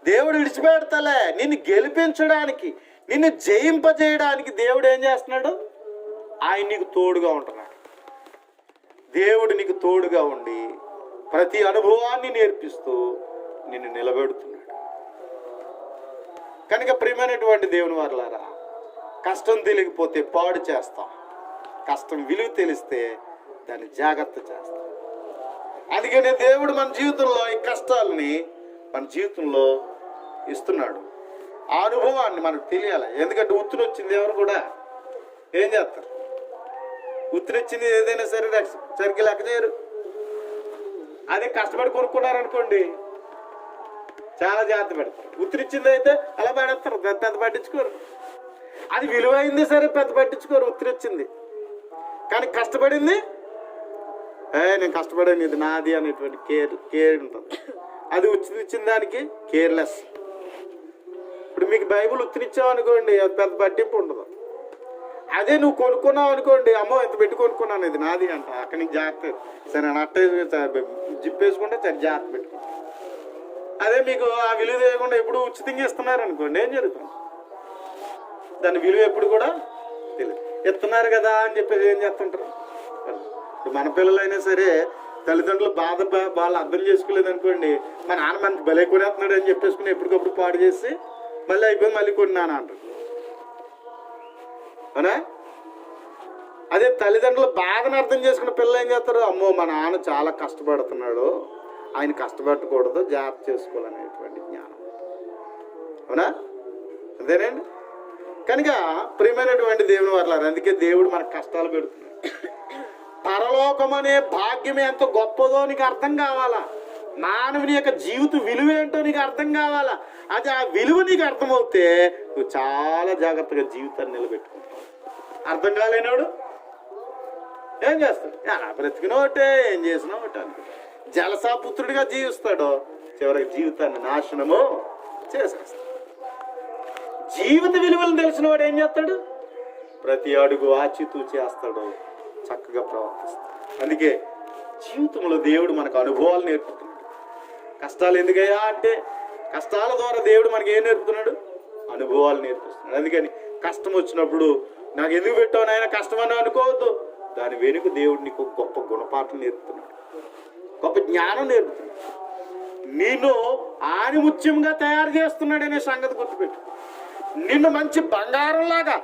దేవుడు విడిచిపెడతలే, నిన్ను గెలిపించడానికి, నిన్ను జయింపజేయడానికి దేవుడు ఏం చేస్తున్నాడు? ఆయన నీకు తోడుగా ఉంటున్నాడు. దేవుడు నీకు తోడుగా ఉండి ప్రతి అనుభవాన్ని నేర్పిస్తూ నిన్ను నిలబెడుతున్నాడు. కనుక ప్రియమైనటువంటి దేవుని వారలారా, కష్టం తెలియకపోతే పాడు చేస్తాం, కష్టం విలువ తెలిస్తే దాన్ని జాగ్రత్త చేస్తాం. అందుకనే దేవుడు మన జీవితంలో ఈ కష్టాలని మన జీవితంలో ఇస్తున్నాడు. ఆ అనుభవాన్ని మనకు తెలియాలి. ఎందుకంటే ఉత్తుని వచ్చింది ఎవరు కూడా ఏం చేస్తారు? ఉత్తుని వచ్చింది ఏదైనా సరే సరికి లెక్క చేయరు. అదే కష్టపడి కొనుక్కున్నారనుకోండి చాలా జాగ్రత్త పెడతారు. ఉత్తిరిచ్చింది అయితే అలా పెడతారు, పెద్ద పట్టించుకోరు. అది విలువైంది సరే పెద్ద పట్టించుకోరు ఉత్తిరిచ్చింది. కానీ కష్టపడింది నేను కష్టపడాను ఇది నాది అనేటువంటి కేర్ ఉంటుంది. అది ఉత్తిరిచ్చిన దానికి కేర్లెస్. ఇప్పుడు మీకు బైబుల్ ఉత్తిరిచ్చావు అనుకోండి, అది పెద్ద పట్టింపు ఉండదు. అదే నువ్వు కొనుక్కున్నావు అనుకోండి, అమ్మో ఎంత పెట్టి కొనుక్కున్నాను ఇది నాది అంట, అక్కడి నుంచి జాగ్రత్త సరే నేను అట్ట జిప్పేసుకుంటే సరే జాగ్రత్త పెట్టుకుంటా. అదే మీకు ఆ విలువ తెలియకుండా ఎప్పుడు ఉచితంగా ఇస్తున్నారు అనుకోండి, ఏం జరుగుతుంది? దాని విలువ ఎప్పుడు కూడా తెలియదు. ఇస్తున్నారు కదా అని చెప్పేసి ఏం చేస్తుంటారు? ఇప్పుడు మన పిల్లలైనా సరే తల్లిదండ్రులు వాళ్ళు అర్థం చేసుకోలేదు అనుకోండి, మా నాన్న మనకి భలే కొనేస్తున్నాడు అని చెప్పేసుకుని ఎప్పటికప్పుడు పాడు చేసి మళ్ళీ అయిపోయి మళ్ళీ కొన్నాను అంటారు. అవునా? అదే తల్లిదండ్రులు బాధను అర్థం చేసుకున్న పిల్లలు ఏం చేస్తారు? అమ్మో మా నాన్న చాలా కష్టపడుతున్నాడు, ఆయన కష్టపడకూడదు, జాగ్రత్త చేసుకోవాలనేటువంటి జ్ఞానం. అవునా? అంతేనండి. కనుక ప్రియమైనటువంటి దేవుని వారలారా, అందుకే దేవుడు మనకు కష్టాలు పెడుతున్నాడు. పరలోకం అనే భాగ్యం ఎంత గొప్పదో నీకు అర్థం కావాలా. మానవుని యొక్క జీవిత విలువ ఏంటో నీకు అర్థం కావాలా. అది ఆ విలువ నీకు అర్థమవుతే నువ్వు చాలా జాగ్రత్తగా జీవితాన్ని నిలబెట్టుకుంటావు. అర్థం కాలేనోడు ఏం చేస్తాడు? అలా బ్రతికిన ఒకటే, ఏం చేసినా ఒకటే అనుకుంటా. జలసాపుత్రుడిగా జీవిస్తాడు, చివరికి జీవితాన్ని నాశనము చేసేస్తాడు. జీవిత విలువలను తెలిసిన వాడు ఏం చేస్తాడు? ప్రతి అడుగు ఆచితూచి చేస్తాడు, చక్కగా ప్రవర్తిస్తాడు. అందుకే జీవితంలో దేవుడు మనకు అనుభవాలు నేర్పుతున్నాడు. కష్టాలు ఎందుకయ్యా అంటే కష్టాల ద్వారా దేవుడు మనకి ఏం నేర్పుతున్నాడు? అనుభవాలు నేర్పిస్తున్నాడు. అందుకని కష్టం వచ్చినప్పుడు నాకు ఎందుకు పెట్టావు నాయన కష్టం అని అనుకోవద్దు. దాని వెనుక దేవుడు నీకు గొప్ప గుణపాఠం నేర్పుతున్నాడు, గొప్ప జ్ఞానం నేర్పుతున్నాడు. నిన్ను ఆనిముత్యంగా తయారు చేస్తున్నాడనే సంగతి గుర్తుపెట్టు. నిన్ను మంచి బంగారంలాగా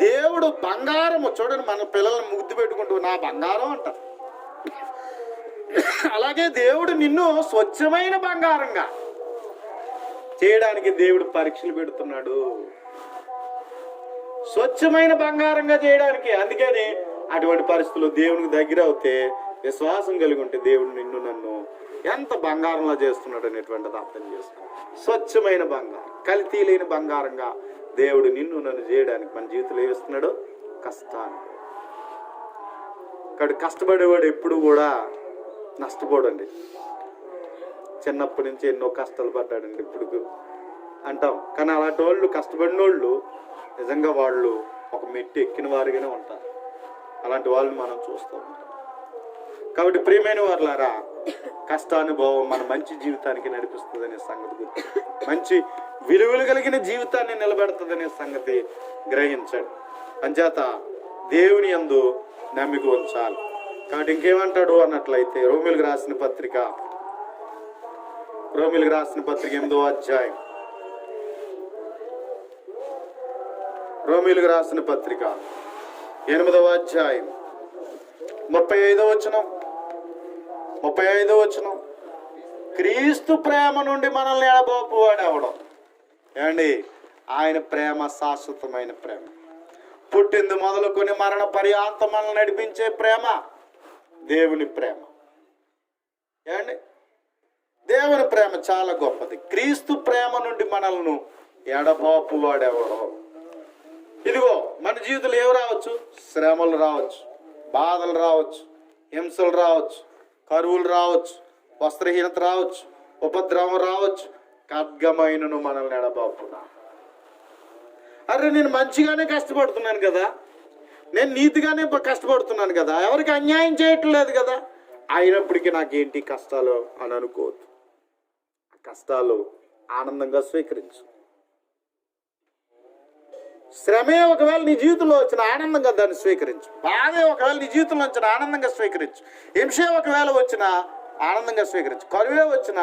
దేవుడు బంగారము, చూడండి మన పిల్లల్ని ముద్దు పెట్టుకుంటూ నా బంగారం అంటారు. అలాగే దేవుడు నిన్ను స్వచ్ఛమైన బంగారంగా చేయడానికి దేవుడు పరీక్షలు పెడుతున్నాడు, స్వచ్ఛమైన బంగారంగా చేయడానికి. అందుకని అటువంటి పరిస్థితుల్లో దేవునికి దగ్గర అవుతే, విశ్వాసం కలిగి ఉంటే దేవుడు నిన్ను నన్ను ఎంత బంగారంలో చేస్తున్నాడు అనేటువంటిది అర్థం చేసుకో. స్వచ్ఛమైన బంగారం, కల్తీ లేని బంగారంగా దేవుడు నిన్ను నన్ను చేయడానికి మన జీవితంలో ఏమిస్తున్నాడు? కష్టాన్ని. కాబట్టి కష్టపడేవాడు ఎప్పుడు కూడా నష్టపోడండి. చిన్నప్పటి నుంచి ఎన్నో కష్టాలు పడ్డాడండి ఇప్పుడు అంటాం, కానీ అలాంటి వాళ్ళు, కష్టపడిన వాళ్ళు నిజంగా వాళ్ళు ఒక మెట్టు ఎక్కిన వారిగానే ఉంటారు. అలాంటి వాళ్ళని మనం చూస్తూ ఉంటాం. కాబట్టి ప్రియమైన వారులారా, కష్టానుభవం మన మంచి జీవితానికి నడిపిస్తుంది అనే సంగతి గుర్తు, మంచి విలువలు కలిగిన జీవితాన్ని నిలబెడుతుందనే సంగతి గ్రహించండి. అంచేత దేవుని యందు నమ్మిక ఉంచాలి. కాబట్టి ఇంకేమంటాడు అన్నట్లయితే, రోమీయులకు రాసిన పత్రిక 8వ అధ్యాయం, రోమీయులకు రాసిన పత్రిక 8వ అధ్యాయం 35వ వచనం, క్రీస్తు ప్రేమ నుండి మనల్ని ఎడబాపువాడు ఎవడం? ఏమండి, ఆయన ప్రేమ శాశ్వతమైన ప్రేమ, పుట్టింది మొదలుకొని మరణ పర్యాంతం మనల్ని నడిపించే ప్రేమ దేవుని ప్రేమ. ఏమండి, దేవుని ప్రేమ చాలా గొప్పది. క్రీస్తు ప్రేమ నుండి మనల్ని ఎడబాపువాడెవడో? ఇదిగో మన జీవితంలో ఏవి రావచ్చు? శ్రమలు రావచ్చు, బాధలు రావచ్చు, హింసలు రావచ్చు, కరువులు రావచ్చు, వస్త్రహీనత రావచ్చు, ఉపద్రవం రావచ్చు, ఖడ్గమైనను మనల్ని ఎడబాపునా. అరే, నేను మంచిగానే కష్టపడుతున్నాను కదా, నేను నీతిగానే కష్టపడుతున్నాను కదా, ఎవరికి అన్యాయం చేయట్లేదు కదా, అయినప్పటికీ నాకేంటి కష్టాలు అని అనుకోవద్దు. కష్టాలు ఆనందంగా స్వీకరించు. శ్రమే ఒకవేళ నీ జీవితంలో వచ్చిన ఆనందంగా దాన్ని స్వీకరించు. బాధే ఒకవేళ నీ జీవితంలో వచ్చిన ఆనందంగా స్వీకరించు. హింసే ఒకవేళ వచ్చిన ఆనందంగా స్వీకరించు. కరువే వచ్చిన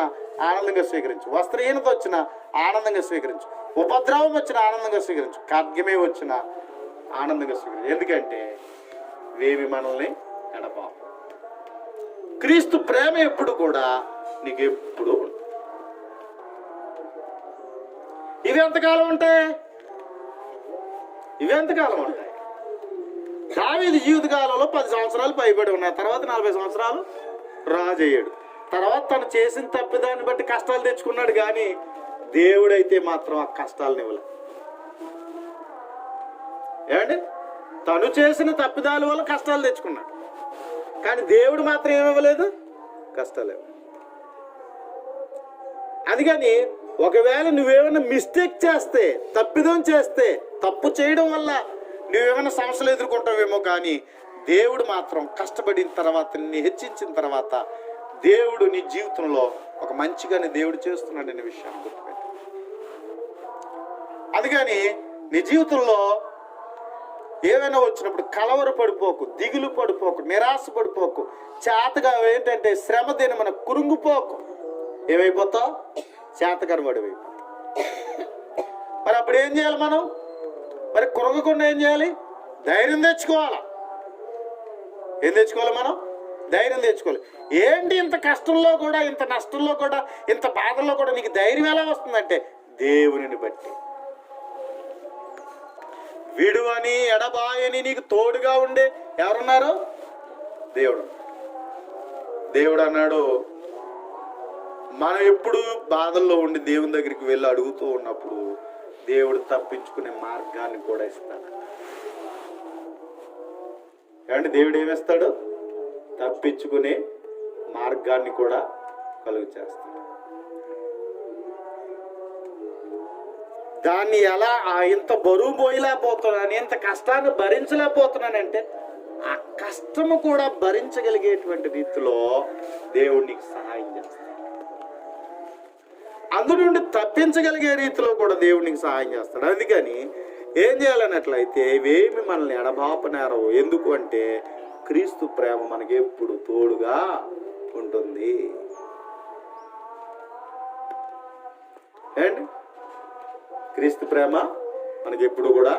ఆనందంగా స్వీకరించు. వస్త్రహీనత వచ్చిన ఆనందంగా స్వీకరించు. ఉపద్రవం వచ్చిన ఆనందంగా స్వీకరించు. ఖడ్గమే వచ్చిన ఆనందంగా స్వీకరించు. ఎందుకంటే ఇవేవి మనల్ని ఎడబాపు. క్రీస్తు ప్రేమ ఎప్పుడు కూడా నీకు ఎప్పుడు ఉంటుంది. ఇవి ఎంతకాలం ఉంటాయి? దావీదు జీవిత కాలంలో 10 సంవత్సరాలు పైబడి ఉన్నాయి. తర్వాత 40 సంవత్సరాలు రాజయ్యాడు. తర్వాత తను చేసిన తప్పిదాన్ని బట్టి కష్టాలు తెచ్చుకున్నాడు, కానీ దేవుడైతే మాత్రం ఆ కష్టాలను ఇవ్వలేదు. ఏమండి, తను చేసిన తప్పిదాల వల్ల కష్టాలు తెచ్చుకున్నాడు, కానీ దేవుడు మాత్రం ఏమివ్వలేదు? కష్టాలు ఇవ్వలేదు. అందుకని ఒకవేళ నువ్వేమైనా మిస్టేక్ చేస్తే, తప్పిదం చేస్తే, తప్పు చేయడం వల్ల నువ్వేమైనా సమస్యలు ఎదుర్కొంటావేమో, కానీ దేవుడు మాత్రం కష్టపడిన తర్వాత, నిన్ను హెచ్చించిన తర్వాత దేవుడు నీ జీవితంలో ఒక మంచిగానే దేవుడు చేస్తున్నాడు అనే విషయాన్ని గుర్తుపెట్టు. అందుకని నీ జీవితంలో ఏమైనా వచ్చినప్పుడు కలవర పడిపోకు, దిగులు పడిపోకు, నిరాశ పడిపోకు, చేతగా ఏంటంటే శ్రమ దేని మన కురుంగిపోకు. ఏమైపోతావు? చేతగాని వాడివైపోతావు. మరి అప్పుడు ఏం చేయాలి మనం? మరి కురగకుండా ఏం చేయాలి? ధైర్యం తెచ్చుకోవాలి. ఏం తెచ్చుకోవాలి మనం? ధైర్యం తెచ్చుకోవాలి. ఏంటి ఇంత కష్టంలో కూడా, ఇంత నష్టంలో కూడా, ఇంత బాధల్లో కూడా నీకు ధైర్యం ఎలా వస్తుందంటే దేవునిని బట్టి. విడువని ఎడబాయని నీకు తోడుగా ఉండే ఎవరున్నారు? దేవుడు. దేవుడు అన్నాడు, మనం ఎప్పుడు బాధల్లో ఉండి దేవుని దగ్గరికి వెళ్ళి అడుగుతూ ఉన్నప్పుడు దేవుడు తప్పించుకునే మార్గాన్ని కూడా ఇస్తాడు. ఏమంటే దేవుడు ఏమిస్తాడు? తప్పించుకునే మార్గాన్ని కూడా కలుగు చేస్తాడు. దాన్ని ఎలా ఇంత బరువు పోయలేకపోతున్నాను, ఇంత కష్టాన్ని భరించలేకపోతున్నానంటే ఆ కష్టము కూడా భరించగలిగేటువంటి రీతిలో దేవుడు నీకు సహాయం చేస్తాడు. అందు నుండి తప్పించగలిగే రీతిలో కూడా దేవుడు నీకు సహాయం చేస్తాడు. అందుకని ఏం చేయాలన్నట్లయితే ఇవేమి మనల్ని ఎడబాపనేరవు. ఎందుకు అంటే క్రీస్తు ప్రేమ మనకి ఎప్పుడు తోడుగా ఉంటుంది. అండ్ క్రీస్తు ప్రేమ మనకి ఎప్పుడు కూడా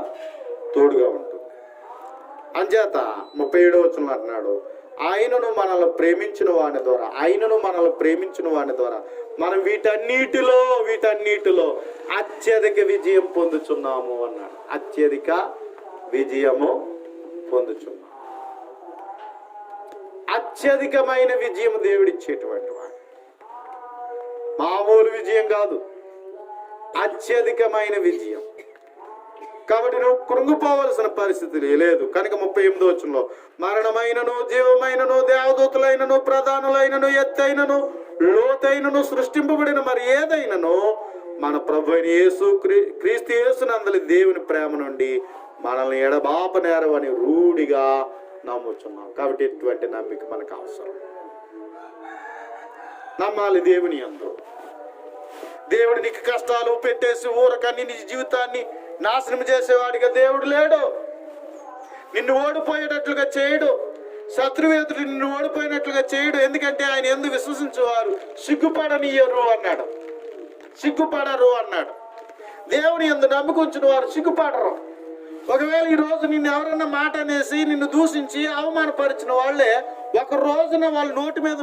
తోడుగా ఉంటుంది. అంచేత 37వ వచనంలో అంటున్నాడు, ఆయనను మనల్ని ప్రేమించిన వాని ద్వారా మనం వీటన్నిటిలో అత్యధిక విజయం పొందుచున్నాము అన్నాడు. అత్యధిక విజయము పొందుచున్నాము. అత్యధికమైన విజయం దేవుడిచ్చేటువంటి వాడు. మామూలు విజయం కాదు, అత్యధికమైన విజయం. కాబట్టి నువ్వు కృంగిపోవలసిన పరిస్థితి లేదు. కనుక 38వ వచనంలో, మరణమైనను జీవమైనను దేవదూతులైనను ప్రధానులైనను ఎత్తైనను లోతైనను సృష్టింపబడిన మరి ఏదైనను మన ప్రభువైన క్రీస్తు యేసునందలి దేవుని ప్రేమ నుండి మనల్ని ఎడబాపనేరవని రూఢిగా నమ్ముచున్నాం. కాబట్టి ఎటువంటి నమ్మిక మనకు అవసరం. నమ్మాలి దేవుని యందు. దేవుడు నీకు కష్టాలు పెట్టేసి ఊరకని నీ జీవితాన్ని నాశనం చేసేవాడిగా దేవుడు లేడు. నిన్ను ఓడిపోయేటట్లుగా చేయడు. శత్రువు ఎదురు నిన్ను ఓడిపోయినట్లుగా చేయడు. ఎందుకంటే ఆయన యందు విశ్వసించేవారు సిగ్గుపడరు అన్నాడు. దేవుని యందు నమ్ముకుంచిన వారు సిగ్గుపడరు. ఒకవేళ ఈ రోజు నిన్ను ఎవరన్నా మాట అనేసి నిన్ను దూషించి అవమానపరిచిన వాళ్ళే ఒక రోజున వాళ్ళ నోటి మీద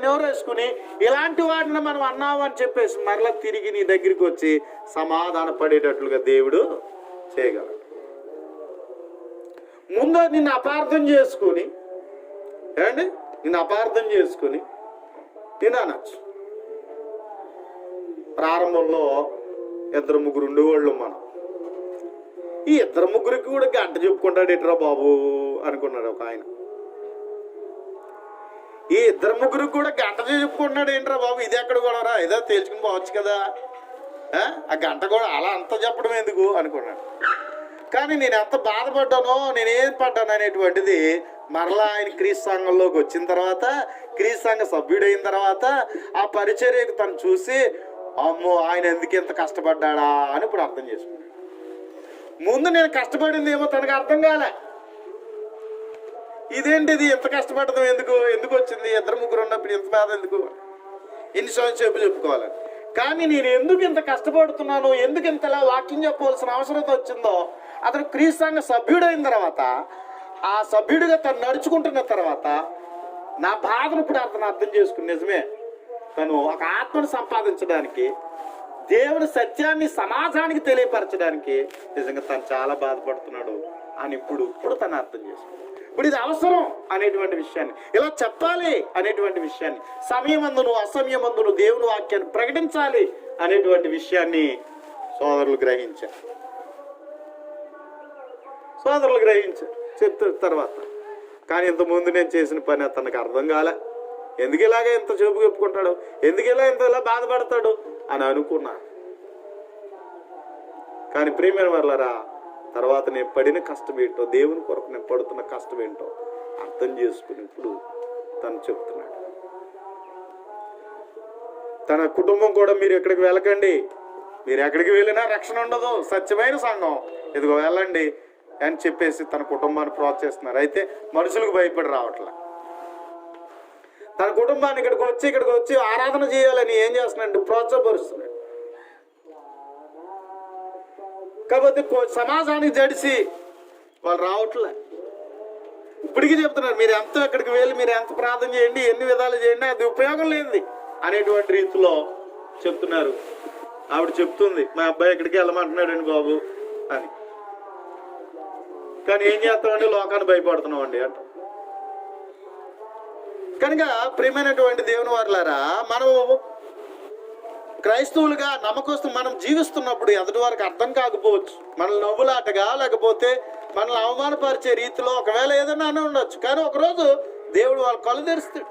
నోరేసుకుని ఇలాంటి వాడిని మనం అన్నావు అని చెప్పేసి మరలా తిరిగి నీ దగ్గరికి వచ్చి సమాధాన పడేటట్లుగా దేవుడు చేయగలడు. ముందు నిన్ను అపార్థం చేసుకుని నేను అనొచ్చు. ప్రారంభంలో 2-3 ఉండేవాళ్ళు మనం. ఈ 2-3కి కూడా గంట చెప్పుకుంటాడు ఎట్రా బాబు అనుకున్నాడు ఒక ఆయన. ఈ 2-3కి కూడా గంట చెప్పుకుంటున్నాడు ఏంట్రా బాబు, ఇది ఎక్కడ కూడా రా, ఏదో తేల్చుకుని పోవచ్చు కదా, ఆ గంట కూడా అలా అంత చెప్పడం ఎందుకు అనుకున్నాడు. కానీ నేను ఎంత బాధపడ్డానో, నేనేం పడ్డాను అనేటువంటిది మరలా ఆయన క్రీస్తు సంఘంలోకి వచ్చిన తర్వాత, క్రీస్తు సంఘ సభ్యుడైన తర్వాత ఆ పరిచర్యకు తను చూసి అమ్మో ఆయన ఎందుకు ఇంత కష్టపడ్డా అని ఇప్పుడు అర్థం చేసుకున్నాడు. ముందు నేను కష్టపడింది ఏమో తనకు అర్థం కాలే. ఇదేంటిది ఎంత కష్టపడడం ఎందుకు వచ్చింది, 2-3 ఉన్నప్పుడు ఇంత బాధ ఎందుకు, ఎన్ని సంవత్సరాలు చెప్పుకోవాలి. కానీ నేను ఎందుకు ఇంత కష్టపడుతున్నాను, ఎందుకు ఇంతలా వాక్యం చెప్పవలసిన అవసరం వచ్చిందో అతను క్రీస్తు సంఘ సభ్యుడైన తర్వాత, ఆ సభ్యుడిగా తను నడుచుకుంటున్న తర్వాత నా బాధను ఇప్పుడు అతను అర్థం చేసుకుని నిజమే తను ఒక ఆత్మను సంపాదించడానికి, దేవుని సత్యాన్ని సమాజానికి తెలియపరచడానికి నిజంగా తను చాలా బాధపడుతున్నాడు అని ఇప్పుడు తను అర్థం చేసుకున్నాడు. ఇప్పుడు ఇది అవసరం అనేటువంటి విషయాన్ని, ఇలా చెప్పాలి అనేటువంటి విషయాన్ని, సమయమందును అసమయమందును దేవుని వాక్యాన్ని ప్రకటించాలి అనేటువంటి విషయాన్ని సోదరులు గ్రహించారు. చెప్తారు తర్వాత. కానీ ఇంతకుముందు నేను చేసిన పని అతనికి అర్థం కాలే. ఎందుకు ఇలాగే ఇంత చూపు చెప్పుకుంటాడు, ఎందుకు ఇలా ఇంతలా బాధపడతాడు అని అనుకున్నాను. కానీ ప్రియమైన వాళ్ళరా, తర్వాత నేను పడిన కష్టం ఏంటో, దేవుని కొరకు నేను పడుతున్న కష్టం ఏంటో అర్థం చేసుకుని ఇప్పుడు తను చెప్తున్నాడు. తన కుటుంబం కూడా మీరు ఎక్కడికి వెళ్ళకండి, మీరు ఎక్కడికి వెళ్ళినా రక్షణ ఉండదు, సత్యమైన సంఘం ఇదిగో వెళ్ళండి అని చెప్పేసి తన కుటుంబాన్ని ప్రోత్సహిస్తున్నారు. అయితే మనుషులకు భయపడి రావట్లే. తన కుటుంబాన్ని ఇక్కడికి వచ్చి ఆరాధన చేయాలని ఏం చేస్తున్నాడు, ప్రోత్సాహపరుస్తున్నాడు. కాకపోతే సమాజానికి జడిసి వాళ్ళు రావట్లే. ఇప్పటికీ చెప్తున్నారు, మీరు ఎంత ఎక్కడికి వెళ్ళి మీరు ఎంత ప్రార్థన చేయండి, ఎన్ని విధాలు చేయండి, అది ఉపయోగం లేనిది అనేటువంటి రీతిలో చెప్తున్నారు. ఆవిడ చెప్తుంది, మా అబ్బాయి ఎక్కడికి వెళ్ళమంటున్నాడండి బాబు అని. కానీ ఏం చేస్తామండి, లోకాన్ని భయపడుతున్నామండి అంట. కనుక ప్రియమైనటువంటి దేవుని వారులారా, మనం క్రైస్తవులుగా నమ్మకస్తు మనం జీవిస్తున్నప్పుడు ఎదుటి వారికి అర్థం కాకపోవచ్చు, మనల్ని నవ్వులాటగా లేకపోతే మనల్ని అవమానపరిచే రీతిలో ఒకవేళ ఏదైనా అని ఉండొచ్చు. కానీ ఒకరోజు దేవుడు వాళ్ళ కళ్ళు తెరుస్తాడు,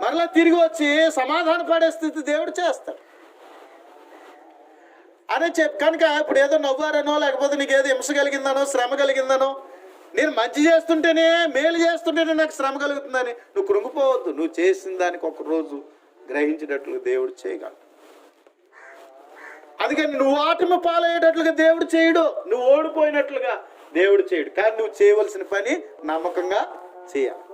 మరలా తిరిగి వచ్చి సమాధాన పడే స్థితి దేవుడు చేస్తాడు అని కనుక ఇప్పుడు ఏదో నవ్వారనో లేకపోతే నీకు ఏదో హింస కలిగిందనో శ్రమ కలిగిందనో, నేను మంచి చేస్తుంటేనే మేలు చేస్తుంటేనే నాకు శ్రమ కలుగుతుందని నువ్వు కృంగిపోవద్దు. నువ్వు చేసిన దానికి ఒక రోజు గ్రహించేటట్లుగా దేవుడు చేయగలడు. అందుకని నువ్వు ఆటమ పాలయ్యేటట్లుగా దేవుడు చేయడు, నువ్వు ఓడిపోయినట్లుగా దేవుడు చేయడు. కానీ నువ్వు చేయవలసిన పని నమ్మకంగా చేయాలి.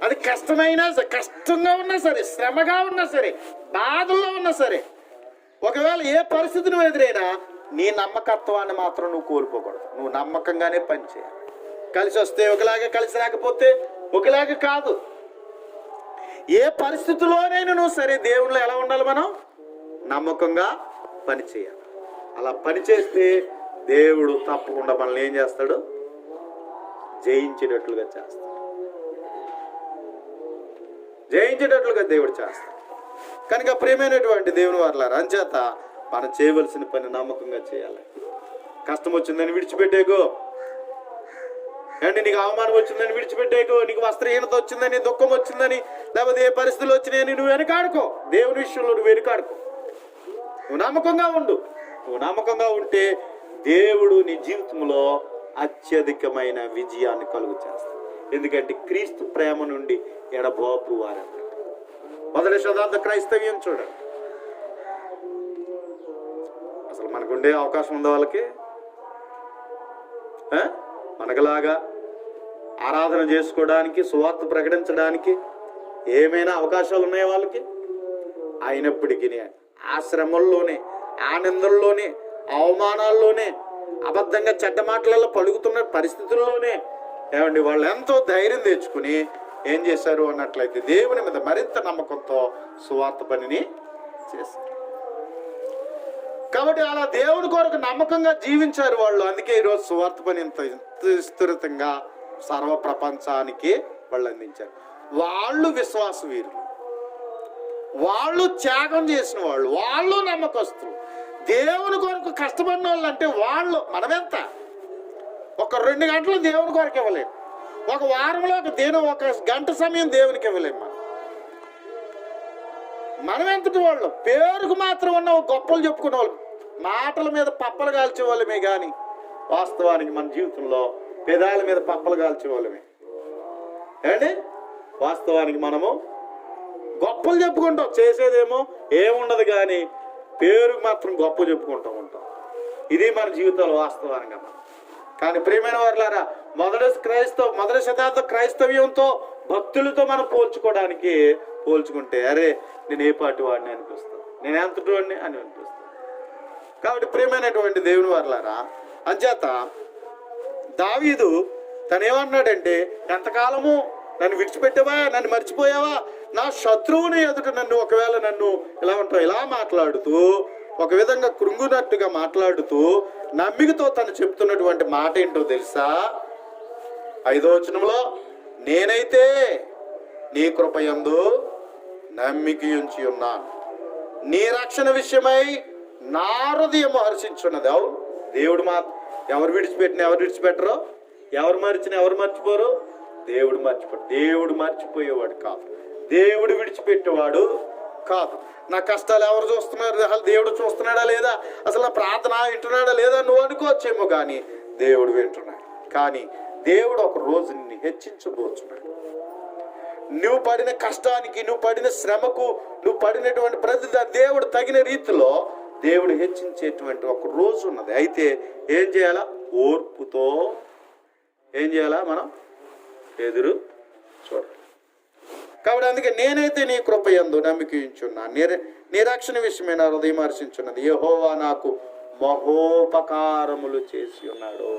అది కష్టంగా ఉన్నా సరే, శ్రమగా ఉన్నా సరే, బాధల్లో ఉన్నా సరే, ఒకవేళ ఏ పరిస్థితి నువ్వు ఎదురైనా నీ నమ్మకత్వాన్ని మాత్రం నువ్వు కోల్పోకూడదు. నువ్వు నమ్మకంగానే పనిచేయాలి. కలిసి వస్తే ఒకలాగా, కలిసి రాకపోతే ఒకలాగా కాదు. ఏ పరిస్థితిలోనైనా నువ్వు సరే దేవుళ్ళు ఎలా ఉండాలి? మనం నమ్మకంగా పనిచేయాలి. అలా పనిచేస్తే దేవుడు తప్పకుండా మనల్ని ఏం చేస్తాడు? జయించేటట్లుగా చేస్తాడు. జయించేటట్లుగా దేవుడు చేస్తాడు. కనుక ప్రియమైనటువంటి దేవుని వారలారా, అంచేత మనం చేయవలసిన పని నమ్మకంగా చేయాలి. కష్టం వచ్చిందని విడిచిపెట్టేకో, అండి నీకు అవమానం వచ్చిందని విడిచిపెట్టేకో, నీకు వస్త్రహీనత వచ్చిందని, దుఃఖం వచ్చిందని, లేకపోతే ఏ పరిస్థితులు వచ్చినాయని నువ్వు వెనకాడుకో. దేవుని విషయంలో నువ్వు వెనకాడుకో. నువ్వు నమ్మకంగా ఉండు. నువ్వు నమ్మకంగా ఉంటే దేవుడు నీ జీవితంలో అత్యధికమైన విజయాన్ని కలుగు చేస్తాడు. ఎందుకంటే క్రీస్తు ప్రేమ నుండి ఎడబాపు వారన్నట్టు. మొదటి శతాబ్ద క్రైస్తవ్యం చూడండి. అసలు మనకుండే అవకాశం ఉందా వాళ్ళకి? మనకులాగా ఆరాధన చేసుకోవడానికి, సువార్త ప్రకటించడానికి ఏమైనా అవకాశాలు ఉన్నాయా వాళ్ళకి? అయినప్పటికీ ఆ శ్రమల్లోనే, ఆ నిందల్లోనే, అవమానాల్లోనే, అబద్ధంగా చెడ్డ మాటలలో పలుకుతున్న పరిస్థితుల్లోనే ఏమండి వాళ్ళు ఎంతో ధైర్యం తెచ్చుకుని ఏం చేశారు అన్నట్లయితే దేవుని మీద మరింత నమ్మకంతో సువార్త పనిని చేశారు. కాబట్టి అలా దేవుని కొరకు నమ్మకంగా జీవించారు వాళ్ళు. అందుకే ఈరోజు సువార్త పని ఇంత విస్తృతంగా సర్వ ప్రపంచానికి వాళ్ళు అందించారు. వాళ్ళు విశ్వాస వీరులు, వాళ్ళు త్యాగం చేసిన వాళ్ళు, వాళ్ళు నమ్మకస్తులు. దేవుని కొరకు కష్టపడిన వాళ్ళు అంటే వాళ్ళు. మనమెంత? ఒక 2 గంటలు దేవుని కొరకు ఇవ్వలేము. ఒక వారంలో ఒక గంట సమయం దేవునికి ఇవ్వలేము. మనం ఎంతటి వాళ్ళు? పేరుకు మాత్రం ఉన్న గొప్పలు చెప్పుకునే వాళ్ళు, మాటల మీద పప్పలు కాల్చే వాళ్ళమే కానీ వాస్తవానికి మన జీవితంలో పెదాల మీద పప్పలు కాల్చే వాళ్ళమే. ఏమండి? వాస్తవానికి మనము గొప్పలు చెప్పుకుంటాం, చేసేదేమో ఏముండదు కానీ పేరుకు మాత్రం గొప్ప చెప్పుకుంటూ ఉంటాం. ఇది మన జీవితంలో వాస్తవానికి. కానీ ప్రియమైన వారులారా, మొదటి శతాబ్ద క్రైస్తవ్యంతో, భక్తులతో మనం పోల్చుకుంటే అరే నేను ఏ పాటి వాడిని అనిపిస్తాను, నేను ఎంతటి వాడిని అని అనిపిస్తాను. కాబట్టి ప్రియమైనటువంటి దేవుని వారులారా, అంచేత దావీదు తనేమన్నాడంటే, ఎంతకాలము నన్ను విడిచిపెట్టావా, నన్ను మర్చిపోయావా, నా శత్రువుని ఎదుట ఒకవేళ నన్ను ఇలా ఉంటావు ఇలా మాట్లాడుతూ, ఒక విధంగా కృంగునట్టుగా మాట్లాడుతూ నమ్మికతో తను చెప్తున్నటువంటి మాట ఏంటో తెలుసా? 5వ వచనంలో, నేనైతే నీ కృపయందు నమ్మిక ఉంచి ఉన్నాను, నీ రక్షణ విషయమై నా హృదయం హర్షించున్నది. అవును, దేవుడు ఎవరు విడిచిపెట్టరో, ఎవరు మరిచినా ఎవరు మర్చిపోరు? దేవుడు మర్చిపోడు. దేవుడు మర్చిపోయేవాడు కాదు, దేవుడు విడిచిపెట్టేవాడు కాదు. నా కష్టాలు ఎవరు చూస్తున్నారు? అసలు దేవుడు చూస్తున్నాడా లేదా? అసలు నా ప్రార్థన వింటున్నాడా లేదా నువ్వు అనుకోవచ్చేమో, కానీ దేవుడు వింటున్నాడు. కానీ దేవుడు ఒక రోజు నిన్ను హెచ్చించబోతున్నాడు. నువ్వు పడిన కష్టానికి, నువ్వు పడిన శ్రమకు, నువ్వు పడినటువంటి ప్రతి దేవుడు తగిన రీతిలో దేవుడు హెచ్చించేటువంటి ఒక రోజు ఉన్నది. అయితే ఏం చేయాలా? ఓర్పుతో ఏం చేయాలా? మనం ఎదురు చూడాలి. కాబట్టి అందుకే నేనైతే నీ కృపయందు నమ్మిక ఉంచున్నా, నిరక్షణ విషయమే నా హృదయం హర్షించున్నది. యెహోవా నాకు మహోపకారములు చేసి ఉన్నాడు.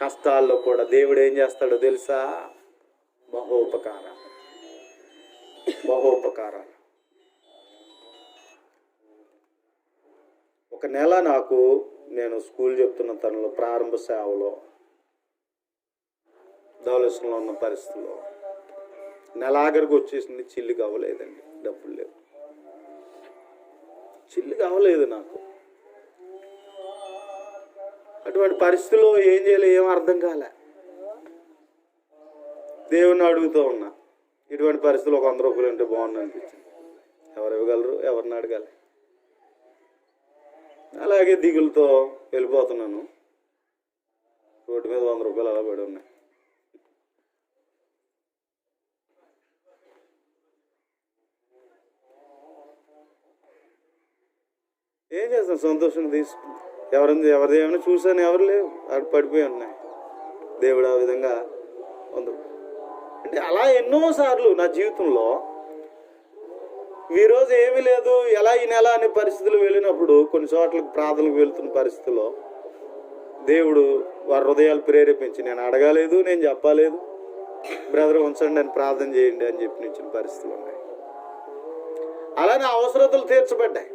కష్టాల్లో కూడా దేవుడు ఏం చేస్తాడో తెలుసా? మహోపకారాలు. ఒక నెల నేను స్కూల్ చెప్తున్న తనలో ప్రారంభ సేవలో ధవళేశ్వరంలో ఉన్న పరిస్థితుల్లో నెలాఖరికి వచ్చేసింది. చిల్లు కావలేదండి, డబ్బులు లేవు, చిల్లు కావలేదు నాకు. అటువంటి పరిస్థితుల్లో ఏం చేయాలి ఏం అర్థం కాలే. దేవుణ్ణి అడుగుతూ ఉన్నా, ఇటువంటి పరిస్థితుల్లో ఒక 100 రూపాయలు ఉంటే బాగుంది అనిపించింది. ఎవరు ఇవ్వగలరు? ఎవరిని అడగాలి? అలాగే దిగులతో వెళ్ళిపోతున్నాను. రోడ్డు మీద 100 రూపాయలు అలా పడి ఉన్నాయి. ఏం చేస్తాను? సంతోషంగా తీసుకుంది. ఎవరిది ఏమైనా చూసాను, ఎవరు లేవు, అక్కడ పడిపోయి ఉన్నాయి. దేవుడు ఆ విధంగా అంటే అలా ఎన్నోసార్లు నా జీవితంలో ఈరోజు ఏమీ లేదు ఎలా ఈ నెల అనే పరిస్థితులు వెళ్ళినప్పుడు కొన్ని చోట్లకు ప్రార్థనలకు వెళ్తున్న పరిస్థితుల్లో దేవుడు వారి హృదయాలు ప్రేరేపించి నేను అడగలేదు, నేను చెప్పలేదు, బ్రదర్ ఉంచండి అని ప్రార్థన చేయండి అని చెప్పి ఇచ్చిన పరిస్థితులు ఉన్నాయి. అలానే అవసరతలు తీర్చబడ్డాయి.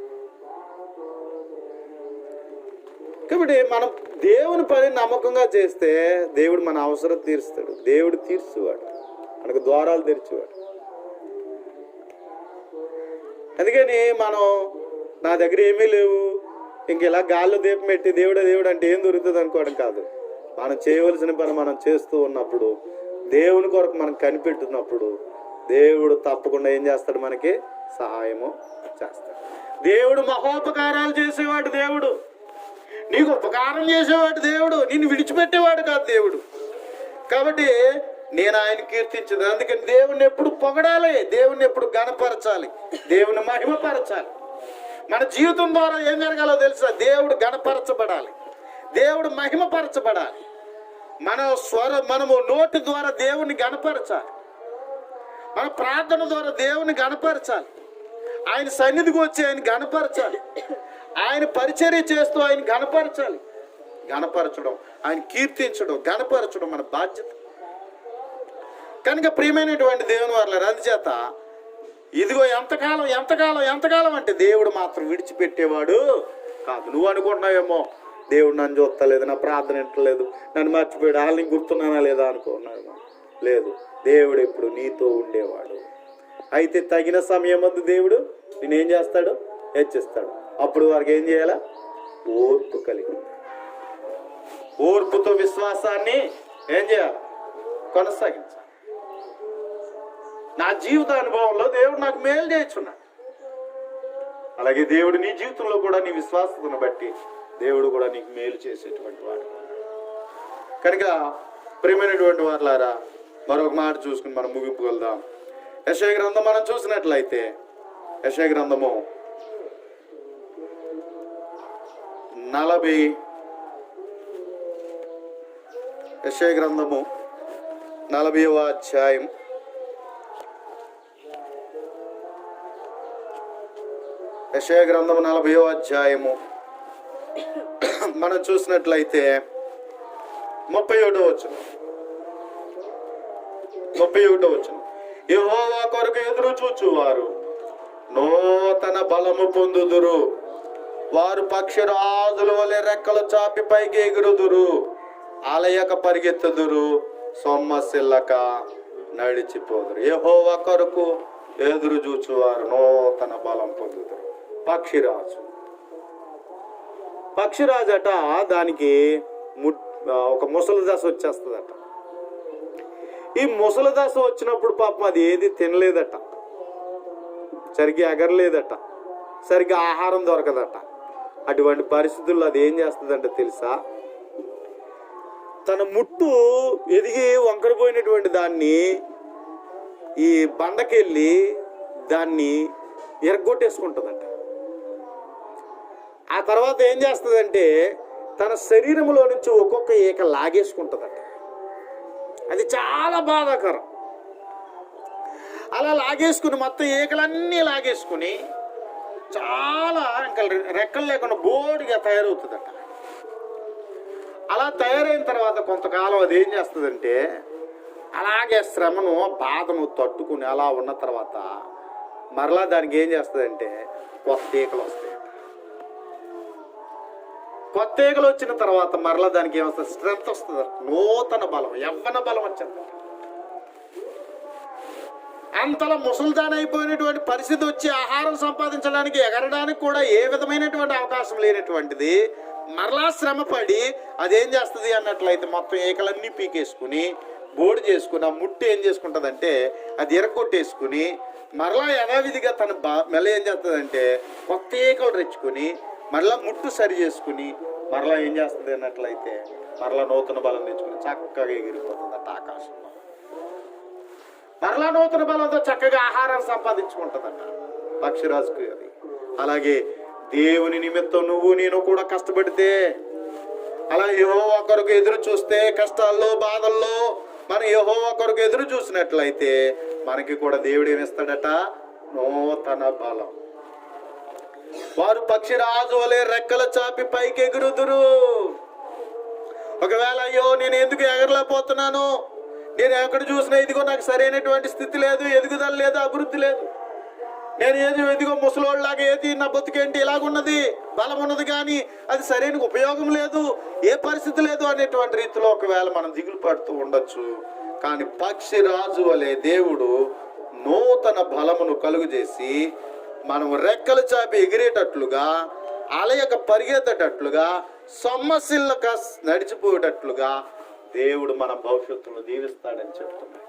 కాబట్టి మనం దేవుని పని నమ్మకంగా చేస్తే దేవుడు మన అవసరం తీరుస్తాడు. దేవుడు తీర్చేవాడు, మనకు ద్వారాలు తెరిచేవాడు. అందుకని మనం నా దగ్గర ఏమీ లేవు ఇంక ఇలా గాల్లో దీపం పెట్టి దేవుడు అంటే ఏం దొరుకుతుంది అనుకోవడం కాదు. మనం చేయవలసిన పని మనం చేస్తూ ఉన్నప్పుడు, దేవుని కొరకు మనం కనిపెట్టున్నప్పుడు దేవుడు తప్పకుండా ఏం చేస్తాడు, మనకి సహాయము చేస్తాడు. దేవుడు మహోపకారాలు చేసేవాడు. దేవుడు నీకు ఉపకారం చేసేవాడు. దేవుడు నిన్ను విడిచిపెట్టేవాడు కాదు దేవుడు. కాబట్టి నేను ఆయన కీర్తించదు. అందుకని దేవుణ్ణి ఎప్పుడు పొగడాలి, దేవుణ్ణి ఎప్పుడు గణపరచాలి, దేవుని మహిమపరచాలి. మన జీవితం ద్వారా ఏం జరగాలో తెలుసా? దేవుడు గణపరచబడాలి, దేవుడు మహిమపరచబడాలి. మనము నోటి ద్వారా దేవుని గణపరచాలి, మన ప్రార్థన ద్వారా దేవుని గణపరచాలి, ఆయన సన్నిధికి వచ్చి ఆయన గణపరచాలి, ఆయన పరిచర్య చేస్తూ ఆయన గణపరచాలి. గణపరచడం, ఆయన కీర్తించడం, గణపరచడం మన బాధ్యత. కనుక ప్రియమైనటువంటి దేవుని వారలారా, అందుచేత ఇదిగో ఎంతకాలం అంటే దేవుడు మాత్రం విడిచిపెట్టేవాడు కాదు. నువ్వు అనుకుంటున్నావేమో దేవుడు నన్ను చూస్తలేదు, నా ప్రార్థన వింటలేదు, నన్ను మర్చిపోయాడు, వాళ్ళని గుర్తున్నానా లేదా అనుకున్నావేమో. లేదు, దేవుడు ఎప్పుడు నీతో ఉండేవాడు. అయితే తగిన సమయం వద్ద దేవుడు నేనేం చేస్తాడు, హెచ్చిస్తాడు. అప్పుడు వారికి ఏం చేయాలా? ఓర్పు కలిగి, ఓర్పుతో విశ్వాసాన్ని ఏం చేయాలి, కొనసాగించాలి. నా జీవిత అనుభవంలో దేవుడు నాకు మేలు చేయుచున్నాడు. అలాగే దేవుడు నీ జీవితంలో కూడా నీ విశ్వాసతను బట్టి దేవుడు కూడా నీకు మేలు చేసేటువంటి వాడు. కనుక ప్రియమైనటువంటి వారులారా, మరొక మాట చూసుకుని మనం ముగింపు వెళ్దాం. యెషయా గ్రంథం మనం చూసినట్లయితే, యెషయా గ్రంథము 40వ అధ్యాయం 40వ అధ్యాయము మనం చూసినట్లయితే 31వ వచనం. యెహోవా కొరకు ఎదురు చూచువారు నూతన బలము పొందుదురు, వారు పక్షిరాజుల వలె రెక్కలు చాపి పైకి ఎగురుదురు, అలయక పరిగెత్తుదురు, సొమ్మసిల్లక నడిచిపోదురు. యెహోవా కొరకు ఎదురు చూచువారు నూతన బలం పొందుదురు. పక్షిరాజు అట, దానికి ఒక ముసలి దశ వచ్చేస్తుందట. ఈ ముసలి దశ వచ్చినప్పుడు పాపం అది ఏది తినలేదట, సరిగ్గా ఎగరలేదట, సరిగ్గా ఆహారం దొరకదట. అటువంటి పరిస్థితుల్లో అది ఏం చేస్తుందంటే తెలుసా, తన ముట్టు ఎదిగి వంకరపోయినటువంటి దాన్ని ఈ బండకెళ్ళి దాన్ని ఎరగొట్టేసుకుంటుందంట. ఆ తర్వాత ఏం చేస్తుందంటే తన శరీరంలో నుంచి ఒక్కొక్క ఈక లాగేసుకుంటుందట. అది చాలా బాధాకరం. అలా లాగేసుకుని మొత్తం ఈకలన్నీ లాగేసుకుని చాలా ఇంకా రెక్కలు లేకుండా బోడిగా తయారవుతుందట. అలా తయారైన తర్వాత కొంతకాలం అది ఏం చేస్తుందంటే అలాగే శ్రమను, బాధను తట్టుకుని అలా ఉన్న తర్వాత మరలా దానికి ఏం చేస్తుందంటే కొత్త ఈకలు వస్తాయి. కొత్త ఈకలు వచ్చిన తర్వాత మరలా దానికి ఏమొస్తుంది, స్ట్రెంత్ వస్తుంది, నూతన బలం, యవ్వన బలం వచ్చింది. అంతలా ముసల్దాన్ అయిపోయినటువంటి పరిస్థితి వచ్చి ఆహారం సంపాదించడానికి, ఎగరడానికి కూడా ఏ విధమైనటువంటి అవకాశం లేనటువంటిది మరలా శ్రమపడి అదేం చేస్తుంది అన్నట్లయితే మొత్తం ఈకలన్నీ పీకేసుకుని బోడి చేసుకుని ఆ ముట్టు ఏం చేసుకుంటుందంటే అది ఎరగొట్టేసుకుని మరలా యథావిధిగా తన మెల్ల ఏం చేస్తుందంటే కొత్త ఈకలు రెచ్చుకుని మరలా ముట్టు సరి చేసుకుని మరలా ఏం చేస్తుంది అన్నట్లయితే మరలా నూతన బలం తెచ్చుకుని చక్కగా ఎగిరిపోతుందట ఆకాశంలో. మరలా నూతన బలంతో చక్కగా ఆహారం సంపాదించుకుంటుందట పక్షిరాజుకు. అది అలాగే దేవుని నిమిత్తం నువ్వు నేను కూడా కష్టపడితే, అలా యెహోవా కొరకు ఎదురు చూస్తే, కష్టాల్లో బాధల్లో మనం యెహోవా కొరకు ఎదురు చూసినట్లయితే మనకి కూడా దేవుడు ఏమిస్తాడట? నూతన బలం. వారు పక్షిరాజు వలె రెక్కల చాపి పైకి ఎగురుదురు. ఒకవేళ అయ్యో నేను ఎందుకు ఎగరలేకపోతున్నాను, నేను ఎక్కడ చూసినా ఇదిగో నాకు సరైనటువంటి స్థితి లేదు, ఎదుగుదల లేదు, అభివృద్ధి లేదు, నేను ఇదిగో ముసలోళ్ళలాగా ఏది నా బతుకేంటి ఇలాగున్నది, బలం ఉన్నది కానీ అది సరైన ఉపయోగం లేదు, ఏ పరిస్థితి లేదు అనేటువంటి రీతిలో ఒకవేళ మనం దిగులు పడుతూ ఉండొచ్చు. కానీ పక్షిరాజు వలె దేవుడు నూతన బలమును కలుగు చేసి మనం రెక్కలు చాపి ఎగిరేటట్లుగా, అలయక పరిగెత్తేటట్లుగా, సొమ్మసిల్లక నడిచిపోయేటట్లుగా దేవుడు మన భవిష్యత్తును దీవిస్తాడని చెప్తున్నాడు.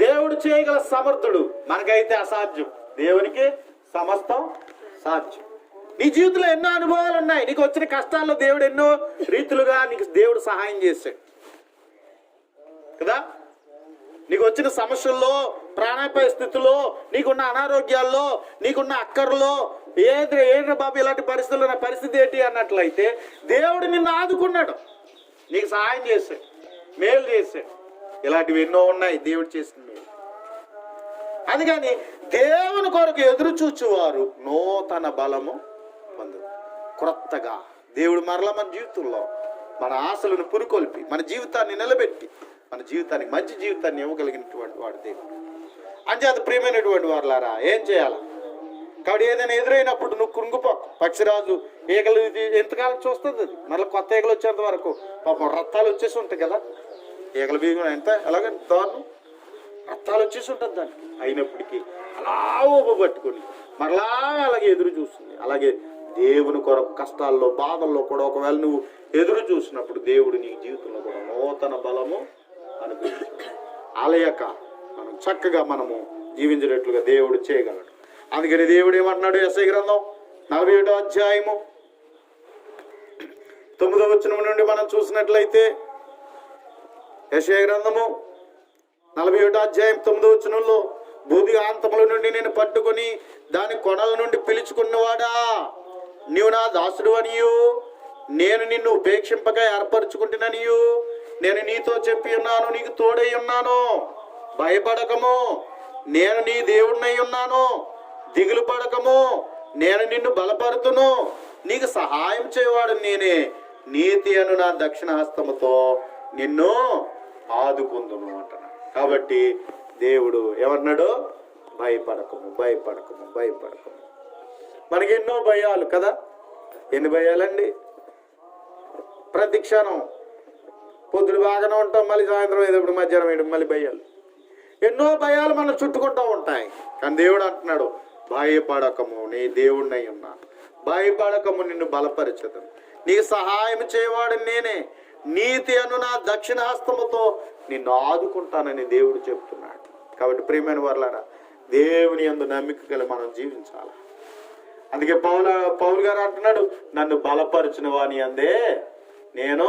దేవుడు చేయగల సమర్థుడు, మనకైతే అసాధ్యం, దేవునికి సమస్తం సాధ్యం. నీ జీవితంలో ఎన్నో అనుభవాలు ఉన్నాయి, నీకు వచ్చిన కష్టాల్లో దేవుడు ఎన్నో రీతులుగా నీకు దేవుడు సహాయం చేశాడు కదా. నీకు వచ్చిన సమస్యల్లో, ప్రాణాపాయ స్థితిలో, నీకున్న అనారోగ్యాల్లో, నీకున్న అక్కర్లో, ఏది బాబు ఇలాంటి పరిస్థితుల్లో నా పరిస్థితి ఏంటి అన్నట్లయితే దేవుడు నిన్ను ఆదుకున్నాడు, నీకు సహాయం చేశాడు, మేలు చేశాడు. ఇలాంటివి ఎన్నో ఉన్నాయి దేవుడు చేసిన మేలు. అందుకని దేవుని కొరకు ఎదురు చూచువారు నూతన బలము పొందుతారు. క్రొత్తగా దేవుడు మరలా మన జీవితంలో మన ఆశలను పురుకొల్పి మన జీవితాన్ని నిలబెట్టి మన జీవితానికి మంచి జీవితాన్ని ఇవ్వగలిగినటువంటి వాడు దేవుడు. అంచేత ప్రియమైనటువంటి వారులారా, ఏం చేయాలి? కాబట్టి ఏదైనా ఎదురైనప్పుడు నువ్వు కృంగిపో. పక్షిరాజు ఈగలు ఎంతకాలం చూస్తుంది, అది మళ్ళీ కొత్త ఈగలు వచ్చేంత వరకు పాపం రక్తాలు వచ్చేసి ఉంటాయి కదా. ఈగల బీగం ఎంత అలాగే దారుణం, రక్తాలు వచ్చేసి ఉంటుంది దానికి. అయినప్పటికీ అలా ఊపబట్టుకుని మరలా అలాగే ఎదురు చూస్తుంది. అలాగే దేవుని కొరకు కష్టాల్లో, బాధల్లో కూడా ఒకవేళ నువ్వు ఎదురు చూసినప్పుడు దేవుడు నీ జీవితంలో కూడా నూతన బలము అనుగ్రహించాడు. అలయక మనం చక్కగా మనము జీవించేటట్లుగా దేవుడు చేయగలడు. అందుకని దేవుడు ఏమంటున్నాడు? యెషయా గ్రంథం 41వ అధ్యాయము 9వ వచనం నుండి మనం చూసినట్లయితే, యెషయా గ్రంథము 41వ అధ్యాయం 9వ వచనంలో, భూదిగాంతముల నుండి నేను పట్టుకొని దాని కొనల నుండి పిలుచుకున్నవాడా, నీవు నా దాసుడు అనియు, నేను నిన్ను ఉపేక్షింపక ఏర్పరచుకుంటున్నానియు, నేను నీతో చెప్పి ఉన్నాను, నీకు తోడై ఉన్నాను, భయపడకము, నేను నీ దేవుడినై ఉన్నాను, దిగులు పడకము, నేను నిన్ను బలపరుతును, నీకు సహాయం చేయవాడు నేనే, నీతి అను నా దక్షిణ హస్తముతో నిన్ను ఆదుకుందును అంటున్నాడు. కాబట్టి దేవుడు ఏమన్నాడు? భయపడకము, భయపడకము, భయపడకము. మనకి ఎన్నో భయాలు కదా. ఎన్ని భయాలండి? ప్రతి క్షణం పొద్దుడు బాగానే ఉంటాం, మళ్ళీ సాయంత్రం ఏదప్పుడు మధ్యాహ్నం వేయడం మళ్ళీ భయాలు. ఎన్నో భయాలు మనం చుట్టుకుంటూ ఉంటాయి. కానీ దేవుడు అంటున్నాడు, భయపడకము, నీ దేవుడినై ఉన్నాను, భయపడకము, నిన్ను బలపరచదను, నీకు సహాయం చేయవాడు నేనే, నీతి అను నా దక్షిణ హస్తముతో నిన్ను ఆదుకుంటానని దేవుడు చెప్తున్నాడు. కాబట్టి ప్రియమైన వారులారా, దేవుని యందు నమ్మిక కలిగి మనం జీవించాలి. అందుకే పౌలు గారు అంటున్నాడు, నన్ను బలపరిచిన వాని అందే నేను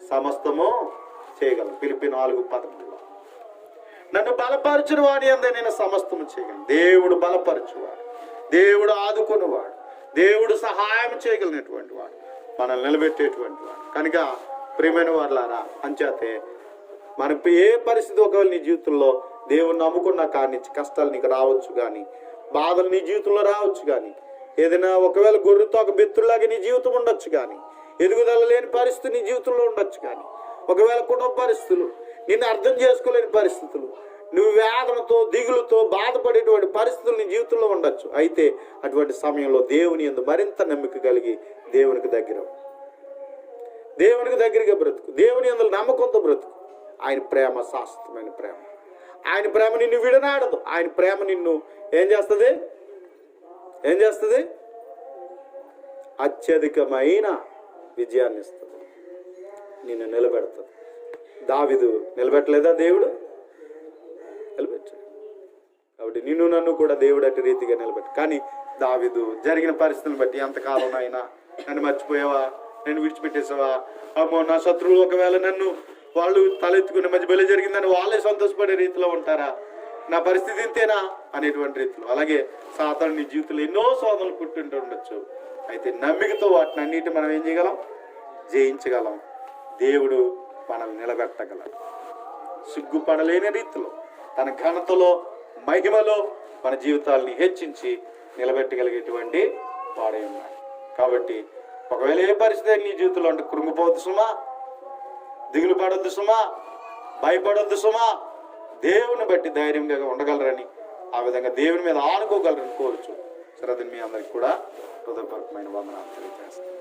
సమస్తము చేయగలను. ఫిలిప్పీ 4:13. నన్ను బలపరిచిన వాని అందే నేను సమస్తము చేయగలను. దేవుడు బలపరచువాడు, దేవుడు ఆదుకునేవాడు, దేవుడు సహాయం చేయగలిగినటువంటి వాడు, మనల్ని నిలబెట్టేటువంటి వాడు. కనుక ప్రియమైన వారులారా, అంచేతే మన ఏ పరిస్థితి ఒకవేళ నీ జీవితంలో దేవుని నమ్ముకున్న కాడి నుంచి కష్టాలు నీకు రావచ్చు కానీ, బాధలు నీ జీవితంలో రావచ్చు కానీ, ఏదైనా ఒకవేళ గొర్రెతో ఒక బెత్తులాగా నీ జీవితం ఉండొచ్చు కానీ, ఎదుగుదల లేని పరిస్థితి నీ జీవితంలో ఉండొచ్చు కానీ, ఒకవేళ కుటుంబ పరిస్థితులు, నిన్ను అర్థం చేసుకోలేని పరిస్థితులు, నువ్వు వేదనతో, దిగులుతో బాధపడేటువంటి పరిస్థితులు నీ జీవితంలో ఉండొచ్చు. అయితే అటువంటి సమయంలో దేవుని యందు మరింత నమ్మిక కలిగి దేవునికి దగ్గరగా బ్రతుకు, దేవుని యందు నమ్మకంతో బ్రతుకు. ఆయన ప్రేమ శాశ్వతమైన ప్రేమ. ఆయన ప్రేమ నిన్ను విడనాడదు. ఆయన ప్రేమ నిన్ను ఏం చేస్తుంది? అత్యధికమైన విజయాన్ని ఇస్తుంది, నిన్ను నిలబెడుతుంది. దావీదు నిలబెట్టలేదా? దేవుడు నిలబెట్టాడు. కాబట్టి నిన్ను నన్ను కూడా దేవుడు అటు రీతిగా నిలబెట్టు. కానీ దావీదు జరిగిన పరిస్థితులను బట్టి, ఎంతకాలం అయినా నన్ను మర్చిపోయావా, నన్ను విడిచిపెట్టేసావా, అమ్మో నా శత్రువులు ఒకవేళ నన్ను వాళ్ళు తలెత్తుకునే మధ్య బలి జరిగిందని వాళ్ళే సంతోషపడే రీతిలో ఉంటారా, నా పరిస్థితి ఇంతేనా అనేటువంటి రీతిలో. అలాగే సాతాను నీ జీవితంలో ఎన్నో శోధనలు పుట్టింటూ ఉండొచ్చు. అయితే నమ్మికతో వాటిని అన్నిటి మనం ఏం చేయగలం? జయించగలం. దేవుడు మనల్ని నిలబెట్టగలడు. సిగ్గుపడలేని రీతిలో తన ఘనతలో మహిమలో మన జీవితాల్ని హెచ్చించి నిలబెట్టగలిగేటువంటి వాడై ఉన్నాడు. కాబట్టి ఒకవేళ ఏ పరిస్థితి నీ జీవితంలో అంటే కృంగిపోవద్దు సుమా, దిగులు పడొద్దు సుమా, భయపడొద్దు సుమా. దేవుని బట్టి ధైర్యంగా ఉండగలరని, ఆ విధంగా దేవుని మీద ఆనుకోగలరని కోరుచు శ్రద్ధ మీ అందరికి కూడా హృదయపూర్వకమైన వందనాలు తెలియజేస్తాను.